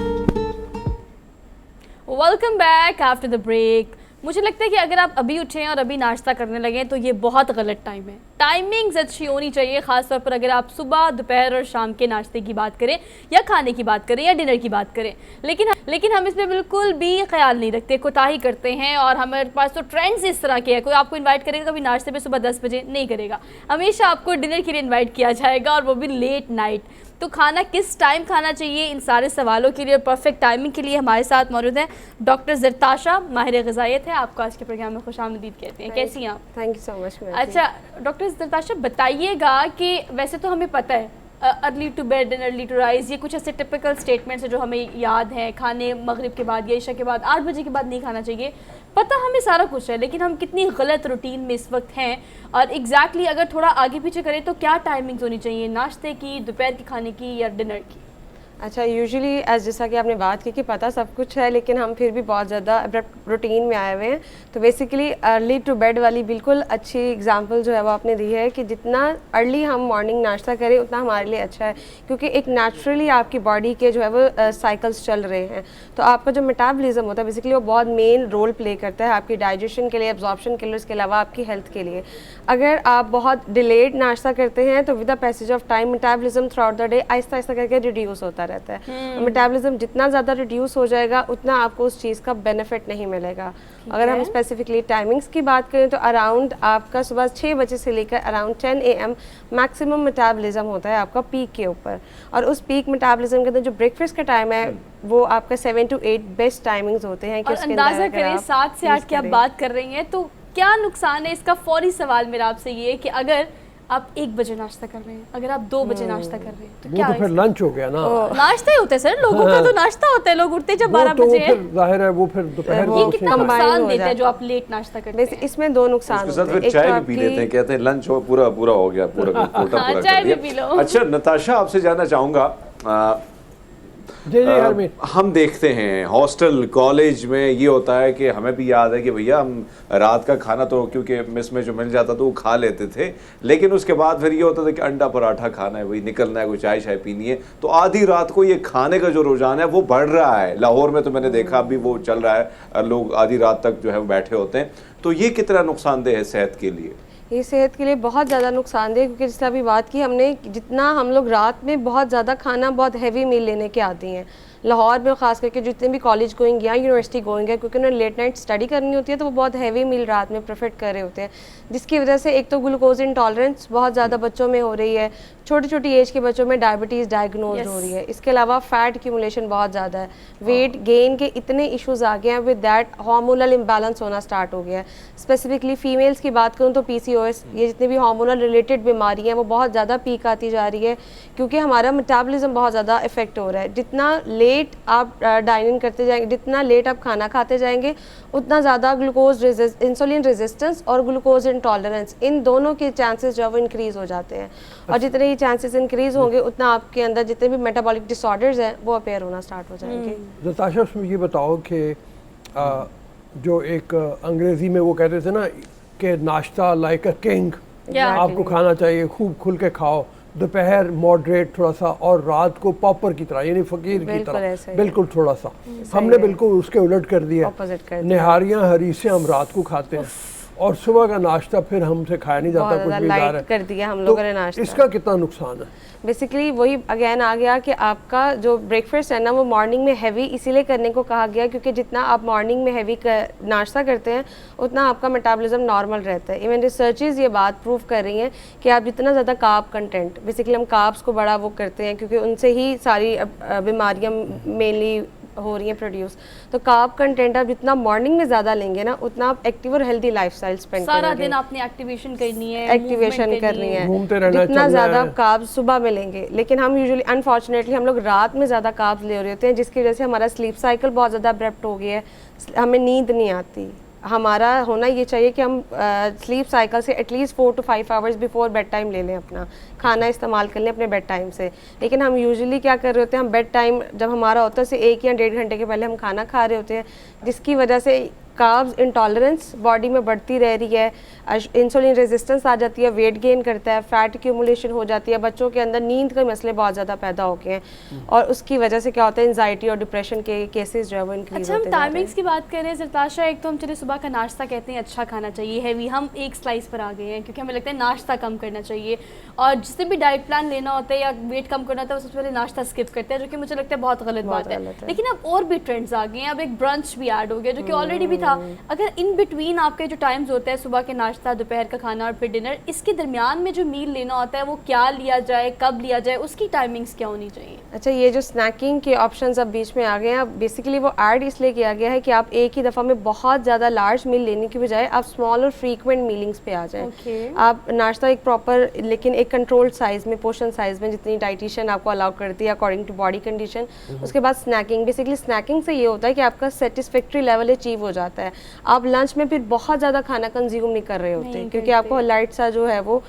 Speaker 1: Welcome back after the break. मुझे लगता है कि अगर आप अभी उठें और अभी नाश्ता करने लगे तो ये बहुत गलत टाइम है। टाइमिंग्स अच्छी होनी चाहिए, खासतौर पर अगर आप सुबह, दोपहर और शाम के नाश्ते की बात करें या खाने की बात करें या डिनर की बात करें। लेकिन हम इसमें बिल्कुल भी ख्याल नहीं रखते, कोताही करते हैं, और हमारे पास तो ट्रेंड्स इस तरह के हैं। कोई आपको इन्वाइट करेगा कभी नाश्ते पे सुबह 10 बजे नहीं करेगा, हमेशा आपको डिनर के लिए इन्वाइट किया जाएगा, और वो भी लेट नाइट। तो खाना किस टाइम खाना चाहिए, इन सारे सवालों के लिए, परफेक्ट टाइमिंग के लिए हमारे साथ मौजूद है डॉक्टर ज़रताशा, माहिर ग़िज़ायत है। आपको आज के प्रोग्राम में खुशामदीद कहते हैं। कैसी हैं आप?
Speaker 5: Thank you so much.
Speaker 1: अच्छा डॉक्टर ज़रताशा, बताइएगा कि वैसे तो हमें पता है early to bed and early to rise, ये कुछ ऐसे टिपिकल स्टेटमेंट्स हैं जो हमें याद हैं। खाने मगरिब के बाद या इशा के बाद 8 बजे के बाद नहीं खाना चाहिए, पता हमें सारा कुछ है, लेकिन हम कितनी गलत रूटीन में इस वक्त हैं। और एग्जैक्टली अगर थोड़ा आगे पीछे करें तो क्या टाइमिंग्स होनी चाहिए नाश्ते की, दोपहर के खाने की या डिनर की?
Speaker 7: अच्छा, यूजुअली एज जैसा कि आपने बात की कि पता सब कुछ है, लेकिन हम फिर भी बहुत ज़्यादा अब्रप्ट रूटीन में आए हुए हैं। तो बेसिकली अर्ली टू बेड वाली बिल्कुल अच्छी एग्जांपल जो है वो आपने दी है कि जितना अर्ली हम मॉर्निंग नाश्ता करें उतना हमारे लिए अच्छा है, क्योंकि एक नेचुरली आपकी बॉडी के जो है वो साइकिल्स चल रहे हैं। तो आपका जो मेटाबॉलिज्म होता है बेसिकली वो बहुत मेन रोल प्ले करता है आपकी डाइजेशन के लिए, एब्जॉर्प्शन के लिए, उसके अलावा आपकी हेल्थ के लिए। अगर आप बहुत डिलेड नाश्ता करते हैं तो with the passage of time metabolism through out the day Aahista Aahista करके रिड्यूस होता रहता है। मेटाबॉलिज्म जितना ज़्यादा रिड्यूस हो जाएगा उतना आपको उस चीज़ का बेनिफिट नहीं मिलेगा। अगर हम स्पेसिफिकली टाइमिंग्स की बात करें तो अराउंड आपका सुबह 6 बजे से लेकर अराउंड 10 AM मैक्सिमम मेटाबॉलिज्म होता है आपका पीक के ऊपर, और उस पीक मेटाबॉलिज्म के अंदर जो ब्रेकफास्ट का टाइम है वो आपका 7 to 8 बेस्ट टाइमिंग्स होते हैं।
Speaker 1: और अंदाज़ा करें 7 से 8 की आप बात कर रही हैं, तो क्या नुकसान है इसका? फौरी सवाल मेरा आपसे ये है कि अगर आप 1 बजे नाश्ता कर रहे हैं, अगर आप 2 बजे नाश्ता कर रहे हैं, तो
Speaker 2: वो
Speaker 1: क्या
Speaker 2: तो फिर लंच हो गया ना।
Speaker 1: नाश्ता ही होता है सर, लोगों का तो नाश्ता होता है, लोग उठते जब 12
Speaker 2: वो
Speaker 1: बजे
Speaker 2: फिर जाहिर है वो फिर दोपहर
Speaker 1: ये
Speaker 2: को
Speaker 1: कितना
Speaker 2: उसी-
Speaker 7: combine
Speaker 1: नुकसान
Speaker 7: हो
Speaker 1: देता है
Speaker 7: जाता
Speaker 1: जो आप लेट नाश्ता करते
Speaker 7: वैसे
Speaker 1: हैं?
Speaker 7: इसमें दो नुकसान
Speaker 3: उसके साथ
Speaker 7: होते हैं।
Speaker 3: फिर
Speaker 7: एक तो
Speaker 3: चाय भी पी लेते हैं, कहते हैं लंच हो पूरा हो गया, पूरा कोटा
Speaker 1: हाँ,
Speaker 3: पूरा
Speaker 1: चाय
Speaker 3: कर
Speaker 1: भी
Speaker 3: दिया।
Speaker 1: P low.
Speaker 3: अच्छा नताशा, आपसे जानना चाहूँगा,
Speaker 2: जी जी हरमीत,
Speaker 3: हम देखते हैं हॉस्टल कॉलेज में ये होता है कि हमें भी याद है कि भैया हम रात का खाना तो क्योंकि मेस में जो मिल जाता तो वो खा लेते थे, लेकिन उसके बाद फिर ये होता था कि अंडा पराठा खाना है, वही निकलना है, कोई चाय शाय पीनी है। तो आधी रात को ये खाने का जो रुझान है वो बढ़ रहा है। लाहौर में तो मैंने देखा अभी वो चल रहा है, लोग आधी रात तक जो है वो बैठे होते हैं। तो ये कितना नुकसानदेह है सेहत के लिए?
Speaker 7: ये सेहत के लिए बहुत ज़्यादा नुकसानदेह, क्योंकि जैसे अभी बात की हमने, जितना हम लोग रात में बहुत ज़्यादा खाना, बहुत हैवी मील लेने के आती हैं। लाहौर में ख़ास करके जितने भी कॉलेज गोइंग या यूनिवर्सिटी गोइंग है, क्योंकि उन्हें लेट नाइट स्टडी करनी होती है, तो वो बहुत हैवी मील रात में प्रेफर कर रहे होते हैं, जिसकी वजह से एक तो ग्लूकोज इंटॉलरेंस बहुत ज़्यादा बच्चों में हो रही है, छोटी छोटी एज के बच्चों में डायबिटीज़ डायग्नोज हो रही है। इसके अलावा फैट एक्यूमुलेशन बहुत ज़्यादा है, वेट गेन के इतने इश्यूज आ गए हैं, विद दैट हार्मोनल इम्बैलेंस होना स्टार्ट हो गया है। स्पेसिफिकली फीमेल्स की बात करूँ तो PCOS, ये जितनी भी हार्मोनल रिलेटेड बीमारी हैं वो बहुत ज़्यादा पीक आती जा रही है, क्योंकि हमारा मेटाबॉलिज्म बहुत ज़्यादा इफेक्ट हो रहा है। जितना लेट आप डाइनिंग करते जाएंगे, जितना लेट आप खाना खाते जाएंगे, उतना ज़्यादा ग्लूकोज इंसुलिन रेजिस्टेंस और ग्लूकोज इंटॉलरेंस, इन दोनों के चांसेस जो है वो इंक्रीज़ हो जाते हैं। और जितने ही चांसेस इंक्रीज़ होंगे उतना आपके अंदर जितने भी मेटाबॉलिक डिसऑर्डर्स हैं वो अपेयर होना स्टार्ट हो जाएंगे।
Speaker 2: नताशा, उसमें ये बताओ कि जो एक अंग्रेजी में वो कहते थे ना कि नाश्ता लाइक अ किंग, आपको खाना चाहिए, खूब खुल के खाओ, दोपहर मॉडरेट थोड़ा सा, और रात को पॉपर की तरह, यानी फकीर की तरह बिल्कुल थोड़ा सा। हमने बिल्कुल उसके उलट कर दिया, निहारियां हरीसे हम रात को खाते हैं और सुबह का नाश्ता फिर हमसे खाया नहीं जाता, कुछ भी
Speaker 7: लाइट कर दिया हम लोगों ने नाश्ता।
Speaker 2: इसका कितना नुकसान है?
Speaker 7: बेसिकली वही अगेन आ गया कि आपका जो ब्रेकफास्ट है ना वो मॉर्निंग में हैवी इसीलिए करने को कहा गया, क्योंकि जितना आप मॉर्निंग में हैवी नाश्ता करते हैं उतना आपका मेटाबॉलिज्म नॉर्मल रहता है। इवन रिसर्चेज ये बात प्रूव कर रही हैं कि आप जितना ज़्यादा कार्ब कंटेंट, बेसिकली हम कार्ब्स को बड़ा वो करते हैं क्योंकि उनसे ही सारी बीमारियाँ मेनली हो रही हैं प्रोड्यूस। तो कार्ब कंटेंट आप जितना मॉर्निंग में ज़्यादा लेंगे ना, उतना आप एक्टिव और हेल्दी लाइफस्टाइल स्पेंड करेंगे।
Speaker 1: सारा दिन आपने एक्टिवेशन करनी है,
Speaker 7: एक्टिवेशन करनी है,
Speaker 2: घूमते रहना,
Speaker 7: जितना
Speaker 2: चलना
Speaker 7: ज़्यादा
Speaker 2: है।
Speaker 7: आप कार्ब्स सुबह में लेंगे। लेकिन हम यूजुअली अनफॉर्चुनेटली हम लोग रात में ज़्यादा कार्ब्स ले रहे होते हैं, जिसकी वजह से हमारा स्लीप साइकिल बहुत ज़्यादा अब्रप्ट हो गया है, हमें नींद नहीं आती। हमारा होना ये चाहिए कि हम स्लीप साइकिल से at least 4 to 5 hours before bed time ले लें, अपना खाना इस्तेमाल कर लें अपने बेड टाइम से। लेकिन हम यूजुअली क्या कर रहे होते हैं, हम बेड टाइम जब हमारा होता है से 1 या 1.5 घंटे के पहले हम खाना खा रहे होते हैं, जिसकी वजह से कार्ब्स इंटॉलरेंस बॉडी में बढ़ती रह रही है, इंसुलिन रेजिस्टेंस आ जाती है, वेट गेन करता है, फैट एक्यूमुलेशन हो जाती है, बच्चों के अंदर नींद के मसले बहुत ज़्यादा पैदा हो गए हैं, और उसकी वजह से क्या होता है एंजाइटी और डिप्रेशन के केसेस जो है वो इंक्रीज
Speaker 1: अच्छा, हम
Speaker 7: होते जा रहे
Speaker 1: टाइमिंग्स
Speaker 7: हैं।
Speaker 1: की बात करें सरताशा, एक तो हम चले सुबह का नाश्ता कहते हैं अच्छा खाना चाहिए, हैवी, हम एक स्लाइस पर आ गए हैं क्योंकि हमें लगता है नाश्ता कम करना चाहिए, और जिससे भी डाइट प्लान लेना होता है या वेट कम करना होता है वो सबसे पहले नाश्ता स्किप करते हैं, जो कि मुझे लगता है बहुत गलत बात है।
Speaker 7: गलत है।
Speaker 1: लेकिन अब और भी ट्रेंड्स आ गए हैं, अब एक ब्रंच भी ऐड हो गया जो कि ऑलरेडी भी था। अगर इन बिटवीन आपके जो टाइम्स होते हैं, सुबह के नाश्ता, दोपहर का खाना और फिर डिनर, इसके दरमियान में जो मील लेना होता है वो क्या लिया जाए, कब लिया जाए, उसकी टाइमिंग्स क्या होनी चाहिए?
Speaker 7: अच्छा, ये जो स्नैकिंग के ऑप्शंस अब बीच में आ गए हैं, अब बेसिकली वो ऐड इसलिए किया गया है कि आप एक ही दफ़ा में बहुत ज़्यादा लार्ज मील लेने की बजाय आप स्मॉल और फ्रीक्वेंट मीलिंग्स पे आ जाएं।
Speaker 1: Okay.
Speaker 7: आप नाश्ता एक प्रॉपर लेकिन एक कंट्रोल्ड साइज़ में, पोर्शन साइज़ में, जितनी डाइटिशियन आपको अलाउ करती है अकॉर्डिंग टू बॉडी कंडीशन। उसके बाद स्नैकिंग, बेसिकली स्नैकिंग से ये होता है कि आपका सेटिस्फैक्ट्री लेवल अचीव हो जाता है, आप लंच में फिर बहुत ज़्यादा खाना कंज्यूम नहीं कर रहे होते, क्योंकि आपको लाइट सा जो है वो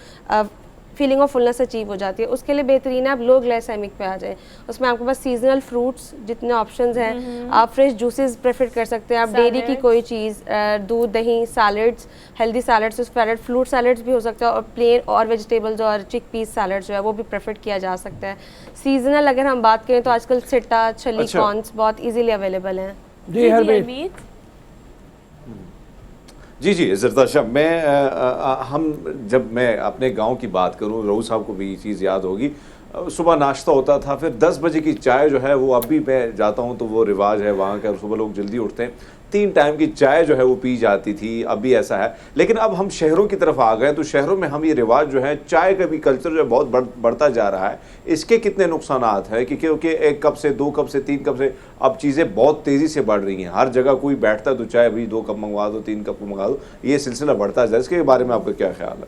Speaker 7: फीलिंग ऑफ फुलनेस अचीव हो जाती है। उसके लिए बेहतरीन है आप लो ग्लाइसेमिक पे आ जाए, उसमें आपके पास सीजनल फ्रूट्स जितने ऑप्शंस हैं, आप फ्रेश जूसेस प्रेफर कर सकते हैं, आप डेयरी की कोई चीज़, दूध, दही, salads, healthy salads, salad, fruit salads भी हो सकता है, और प्लेन और वेजिटेबल्स और चिक पीस सैलड जो है वो भी प्रेफर किया जा सकता है। सीजनल अगर हम बात करें तो आजकल सिट्टा, छली,
Speaker 3: अच्छा।
Speaker 7: कॉर्न्स बहुत ईजिली अवेलेबल हैं।
Speaker 2: जी हरमीत,
Speaker 3: जी जी जरदाशा, हम जब मैं अपने गांव की बात करूं, रऊफ साहब को भी ये चीज़ याद होगी, सुबह नाश्ता होता था, फिर 10 बजे की चाय जो है वो अभी मैं जाता हूं तो वो रिवाज है वहाँ का, सुबह लोग जल्दी उठते हैं, 3 टाइम की चाय जो है वो पी जाती थी, अभी ऐसा है। लेकिन अब हम शहरों की तरफ आ गए तो शहरों में हम ये रिवाज जो है, चाय का भी कल्चर जो है बहुत बढ़ता जा रहा है। इसके कितने नुकसानात हैं कि क्योंकि 1 कप से 2 कप से 3 कप से अब चीज़ें बहुत तेज़ी से बढ़ रही हैं, हर जगह कोई बैठता है तो चाय भी 2 कप मंगवा दो, 3 कप मंगवा दो, ये सिलसिला बढ़ता जाए, इसके बारे में आपका क्या ख्याल है?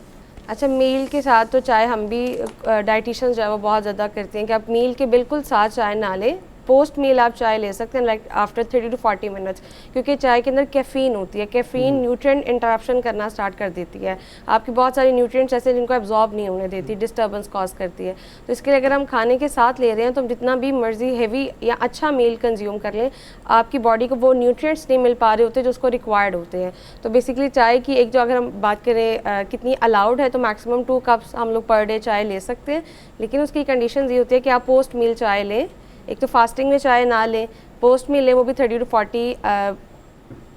Speaker 7: अच्छा, मील के साथ तो चाय हम भी डाइटिशियंस जो है वो बहुत ज़्यादा करते हैं कि आप मील के बिल्कुल साथ चाय ना लें, पोस्ट मील आप चाय ले सकते हैं, लाइक आफ्टर 30 to 40 मिनट्स, क्योंकि चाय के अंदर कैफ़ीन होती है, कैफ़ीन न्यूट्रिएंट इंटरप्शन करना स्टार्ट कर देती है, आपकी बहुत सारी न्यूट्रिएंट्स ऐसे जिनको एब्जॉर्ब नहीं होने देती, डिस्टर्बेंस कॉज करती है। तो इसके लिए अगर हम खाने के साथ ले रहे हैं तो हम जितना भी मर्जी हैवी या अच्छा मील कंज्यूम कर लें, आपकी बॉडी को वो न्यूट्रिएंट्स नहीं मिल पा रहे होते जो उसको रिक्वायर्ड होते हैं। तो बेसिकली चाय की एक जो अगर हम बात करें कितनी अलाउड है, तो मैक्सिमम 2 कप्स हम लोग पर डे चाय ले सकते हैं, लेकिन उसकी कंडीशन ये होती है कि आप पोस्ट मील चाय लें, एक तो फास्टिंग में चाय ना लें, पोस्ट में लें वो भी 30 to 40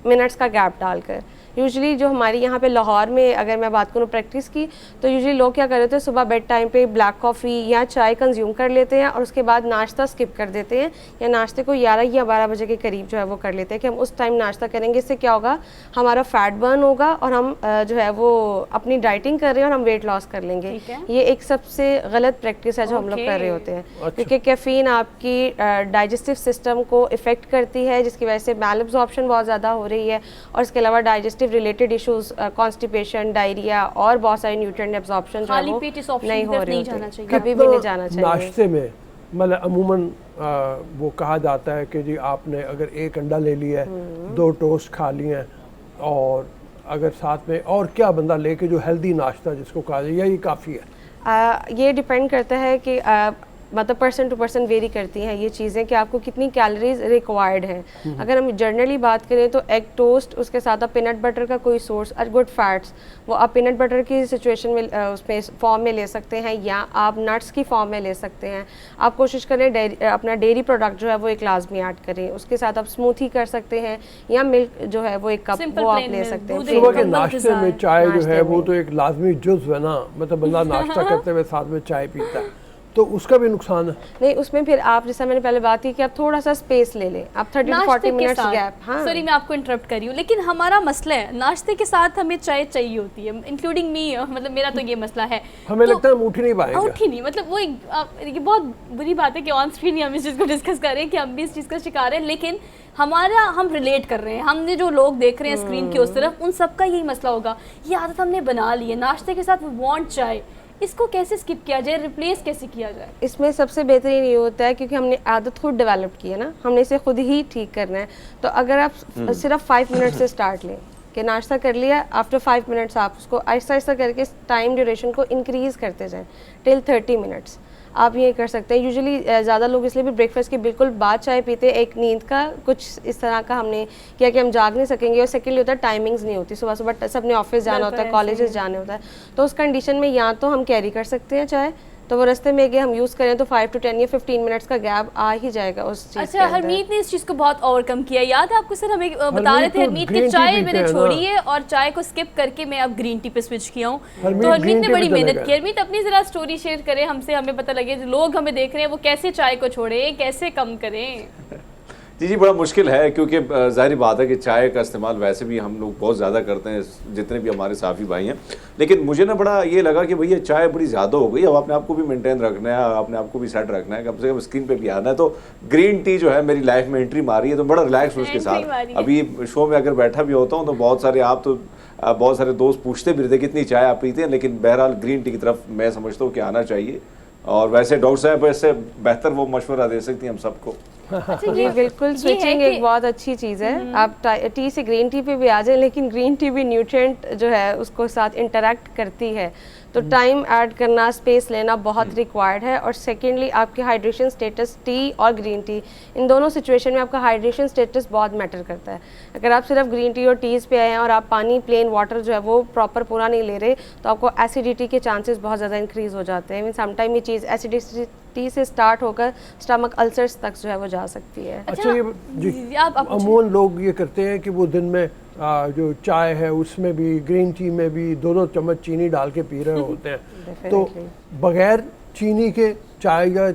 Speaker 7: मिनट्स का गैप डालकर। यूजुअली जो हमारी यहाँ पे लाहौर में अगर मैं बात करूँ प्रैक्टिस की, तो यूजुअली लोग क्या कर रहे थे, सुबह बेड टाइम पे ब्लैक कॉफ़ी या चाय कंज्यूम कर लेते हैं और उसके बाद नाश्ता स्किप कर देते हैं, या नाश्ते को 11 या 12 बजे के करीब जो है वो कर लेते हैं कि हम उस टाइम नाश्ता करेंगे। इससे क्या होगा, हमारा फैट बर्न होगा और हम जो है वो अपनी डाइटिंग कर रहे हैं और हम वेट लॉस कर लेंगे। ये एक सबसे गलत प्रैक्टिस है जो हम लोग कर रहे होते हैं, क्योंकि कैफ़ीन आपकी डाइजेस्टिव सिस्टम को इफ़ेक्ट करती है, जिसकी वजह से मैल एब्जॉर्प्शन बहुत ज़्यादा हो रही है, और इसके अलावा digestive related issues, constipation, diarrhoea और बहुत सारे न्यूट्रिएंट एब्जॉर्प्शन जो है वो नहीं हो रहे होते, कभी भी नहीं जाना चाहिए।
Speaker 2: नाश्ते में मतलब अमूमन वो कहा जाता है कि जी आपने अगर 1 अंडा ले लिया है, 2 टोस्ट खा लिए हैं, और अगर साथ में और क्या बंदा लेके जो हेल्दी नाश्ता जिसको कहा जाए, यही काफ़ी है?
Speaker 7: ये डिपेंड करता है कि मतलब पर्सन टू पर्सन वेरी करती हैं ये चीज़ें कि आपको कितनी कैलोरीज रिक्वायर्ड हैं। अगर हम जनरली बात करें तो एग टोस्ट, उसके साथ आप पीनट बटर का कोई सोर्स और गुड फैट्स, वो आप पीनट बटर की सिचुएशन में उसमें फॉर्म में ले सकते हैं, या आप नट्स की फॉर्म में ले सकते हैं। आप कोशिश करें अपना डेयरी प्रोडक्ट जो है वो एक लाजमी ऐड करें, उसके साथ आप स्मूथी कर सकते हैं, या मिल्क जो है वो 1 कप वो आप ले सकते हैं।
Speaker 2: सुबह के नाश्ते में चाय जो है वो तो एक लाजमी जुज़ है ना, मतलब बंदा नाश्ता करते हुए साथ में चाय पीता है, तो उसका भी नुकसान है।
Speaker 7: नहीं, उसमें फिर आप, जैसा मैंने पहले बात की कि आप थोड़ा सा स्पेस ले लें, आप 30 to 40 मिनट्स गैप। हाँ,
Speaker 1: सॉरी मैं आपको इंटरप्ट कर रही हूँ, लेकिन हमारा मसला है नाश्ते के साथ हमें चाय चाहिए होती है, इंक्लूडिंग मी, मतलब मेरा तो ये मसला है।
Speaker 2: हमें
Speaker 1: तो
Speaker 2: लगता है हम उठ ही नहीं पाएंगे।
Speaker 1: उठ ही नहीं, मतलब वो ये बहुत बुरी बात है कि ऑन स्क्रीन ही हम इस चीज़ को डिस्कस कर रहे हैं कि हम भी इस चीज़ का शिकार हैं, लेकिन हम रिलेट कर रहे हैं, हमने जो लोग देख रहे हैं स्क्रीन के उस तरफ, उन सबका यही मसला होगा। ये आदत हमने बना ली है, नाश्ते के साथ वी वांट चाय, इसको कैसे स्किप किया जाए, रिप्लेस कैसे किया जाए?
Speaker 7: इसमें सबसे बेहतरीन ये होता है क्योंकि हमने आदत खुद डेवलप की है ना, हमने इसे खुद ही ठीक करना है। तो अगर आप सिर्फ 5 मिनट से स्टार्ट लें कि नाश्ता कर लिया, आफ्टर 5 मिनट्स आप उसको आहिस्ता आहिस्ता करके टाइम ड्यूरेशन को इंक्रीज़ करते जाएं टिल 30 मिनट्स। आप ये कर सकते हैं। यूजुअली ज़्यादा लोग इसलिए भी ब्रेकफास्ट के बिल्कुल बाद चाय पीते हैं, एक नींद का कुछ इस तरह का हमने किया कि हम जाग नहीं सकेंगे, और सेकेंडली होता है टाइमिंग्स नहीं होती, सुबह सुबह सबने ऑफिस जाना होता है, कॉलेजेस जाने होता है। तो उस कंडीशन में या तो हम कैरी कर सकते हैं चाय, तो वो रास्ते में हम यूज़ करें तो 5 to 10 या 15 मिनट्स का गैप आ ही जाएगा उस चीज़।
Speaker 1: अच्छा, हरमीत ने इस चीज़ को बहुत ओवरकम किया, याद है आपको सर? हमें बता रहे थे हरमीत की चाय मैंने छोड़ी है और चाय को स्किप करके मैं अब ग्रीन टी पे स्विच किया हूँ। तो हरमीत ने बड़ी मेहनत की। हरमीत अपनी ज़रा स्टोरी शेयर करें हमसे, हमें पता लगे जो लोग हमें देख रहे हैं वो कैसे चाय को छोड़ें, कैसे कम करें।
Speaker 3: जी बड़ा मुश्किल है, क्योंकि ज़ाहिर बात है कि चाय का इस्तेमाल वैसे भी हम लोग बहुत ज़्यादा करते हैं, जितने भी हमारे साफ़ी भाई हैं। लेकिन मुझे ना बड़ा ये लगा कि भैया चाय बड़ी ज़्यादा हो गई, अब अपने आप को भी मेंटेन रखना है, अपने आप को भी सेट रखना है, कम से कम स्क्रीन पे भी आना है। तो ग्रीन टी जो है मेरी लाइफ में एंट्री मारी है, तो बड़ा रिलैक्स उसके साथ। अभी शो में अगर बैठा भी होता हूँ तो बहुत सारे दोस्त पूछते भी रहते कितनी चाय आप पीते हैं, लेकिन बहरहाल ग्रीन टी की तरफ मैं समझता हूँ कि आना चाहिए। और वैसे डॉक्टर साहब इससे बेहतर वो मशवरा दे सकती हैं हम सबको।
Speaker 7: जी बिल्कुल, स्विचिंग एक बहुत अच्छी चीज़ है। आप टी से ग्रीन टी पे भी आ जाए, लेकिन ग्रीन टी भी न्यूट्रिएंट जो है उसको साथ इंटरेक्ट करती है, तो टाइम ऐड करना, स्पेस लेना बहुत रिक्वायर्ड है। और सेकेंडली आपके हाइड्रेशन स्टेटस, टी और ग्रीन टी, इन दोनों सिचुएशन में आपका हाइड्रेशन स्टेटस बहुत मैटर करता है। अगर आप सिर्फ ग्रीन टी और टीज़ पे आए हैं और आप पानी, प्लेन वाटर जो है वो प्रॉपर पूरा नहीं ले रहे, तो आपको एसिडिटी के चांसेस बहुत ज़्यादा इंक्रीज़ हो जाते हैं। मीन समटाइम ये चीज़ एसिडिटी से स्टार्ट होकर स्टमक अल्सर्स तक जो है वो जा सकती है।
Speaker 2: अच्छा, ये जी अमूमन लोग ये करते हैं कि वो दिन में जो चाय है उसमें भी, ग्रीन टी में भी 2-2 चम्मच चीनी डाल के पी रहे होते हैं। तो बगैर चीनी के चाय या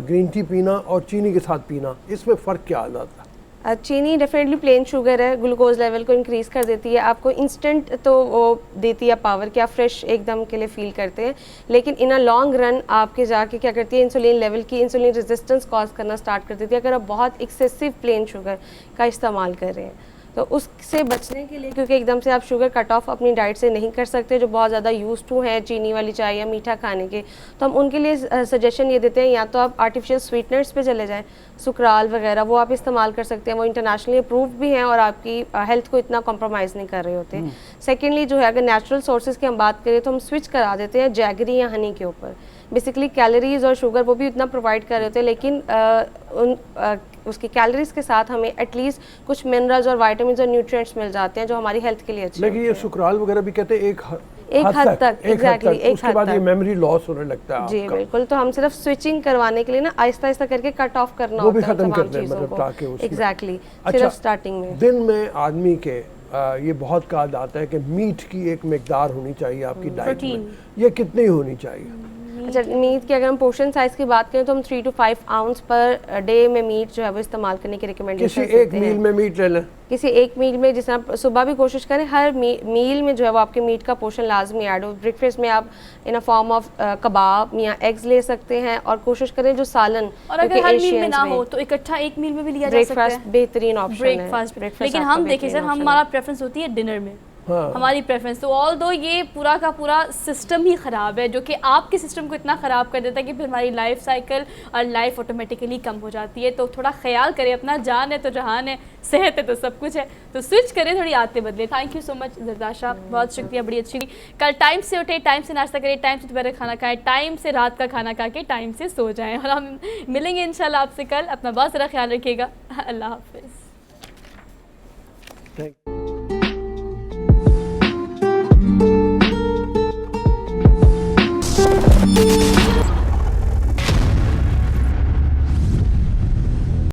Speaker 2: ग्रीन टी पीना और चीनी के साथ पीना, इसमें फ़र्क क्या आ जाता है?
Speaker 7: चीनी डेफिनेटली प्लेन शुगर है, ग्लूकोज लेवल को इंक्रीज़ कर देती है, आपको इंस्टेंट तो वो देती है पावर कि आप फ्रेश एकदम के लिए फील करते हैं, लेकिन इन अ लॉन्ग रन आपके जाके क्या करती है, इंसुलिन लेवल की इंसुलिन रेजिस्टेंस कॉज करना स्टार्ट कर देती है अगर आप बहुत एक्सेसिव प्लेन शुगर का इस्तेमाल कर रहे हैं। तो उससे बचने के लिए, क्योंकि एकदम से आप शुगर कट ऑफ अपनी डाइट से नहीं कर सकते, जो बहुत ज़्यादा यूज़ टू हैं चीनी वाली चाय या मीठा खाने के, तो हम उनके लिए सजेशन ये देते हैं या तो आप आर्टिफिशियल स्वीटनर्स पे चले जाएं, सुकराल वगैरह वो आप इस्तेमाल कर सकते हैं, वो इंटरनेशनली अप्रूव्ड भी हैं और आपकी हेल्थ को इतना कॉम्प्रोमाइज़ नहीं कर रहे होते। सेकेंडली जो है, अगर नेचुरल सोर्सेज की हम बात करें तो हम स्विच करा देते हैं जैगरी या हनी के ऊपर। बेसिकली कैलोरीज और शुगर वो भी उतना प्रोवाइड कर रहे होते हैं, लेकिन उसकी कैलोरीज के साथ हमें एटलीस्ट कुछ मिनरल्स और विटामिन्स और न्यूट्रिएंट्स मिल जाते हैं जो हमारी हेल्थ के लिए अच्छे
Speaker 2: लेकिन ये सुकराल वगैरह भी कहते हैं एक
Speaker 7: हद तक एग्जैक्टली, एक
Speaker 2: उसके बाद ये मेमोरी लॉस होने लगता है
Speaker 7: जी बिल्कुल। तो हम सिर्फ स्विचिंग करवाने के लिए ना आहिस्ता आहिस्ता करके कट ऑफ करना
Speaker 2: वो भी
Speaker 7: होता है
Speaker 2: खत्म
Speaker 7: तमाम
Speaker 2: करना है,
Speaker 7: चीज़ों
Speaker 2: मतलब
Speaker 7: को।
Speaker 2: ताकि उसमें
Speaker 7: एग्जैक्टली,
Speaker 2: अच्छा,
Speaker 7: सिर्फ स्टार्टिंग में।
Speaker 2: दिन में आदमी के ये बहुत कहा जाता है कि मीट की एक मिकदार होनी चाहिए आपकी डाइट में, ये कितनी होनी चाहिए?
Speaker 7: अच्छा, मीट की अगर हम पोर्शन साइज की बात करें तो हम 3 to 5 आउंस पर डे में मीट जो है वो इस्तेमाल करने की रिकमेंडेशन
Speaker 2: किसी एक मील में मीट ले लें,
Speaker 7: किसी एक मील में, जिस तरह सुबह भी कोशिश करें हर मील में जो है वो आपके मीट का पोर्शन लाजमी ऐड हो। ब्रेकफास्ट में आप इन अ फॉर्म ऑफ कबाब या एग्स ले सकते हैं, और कोशिश करें जो सालन,
Speaker 1: और अगर हर मील में ना हो तो इकट्ठा एक मील में भी लिया जा सकता है।
Speaker 7: ब्रेकफास्ट बेहतरीन ऑप्शन है,
Speaker 1: ब्रेकफास्ट। लेकिन हम देखिए सर, हमारा प्रेफरेंस होती है डिनर में, हमारी प्रेफरेंस। तो ऑल दो ये पूरा का पूरा सिस्टम ही ख़राब है, जो कि आपके सिस्टम को इतना ख़राब कर देता है कि फिर हमारी लाइफ साइकिल और लाइफ ऑटोमेटिकली कम हो जाती है। तो थोड़ा ख्याल करें अपना, जान है तो जहान है, सेहत है तो सब कुछ है, तो स्विच करें, थोड़ी आदतें बदलें। थैंक यू सो मच जरदाशा, बहुत शुक्रिया, बड़ी अच्छी। कल टाइम से उठे, टाइम से नाश्ता करें, टाइम से दोपहर खाना खाएं, टाइम से रात का खाना खा के टाइम से सो जाएं, और हम मिलेंगे इंशाल्लाह आपसे कल। अपना बहुत सारा ख्याल रखिएगा। अल्लाह हाफिज़।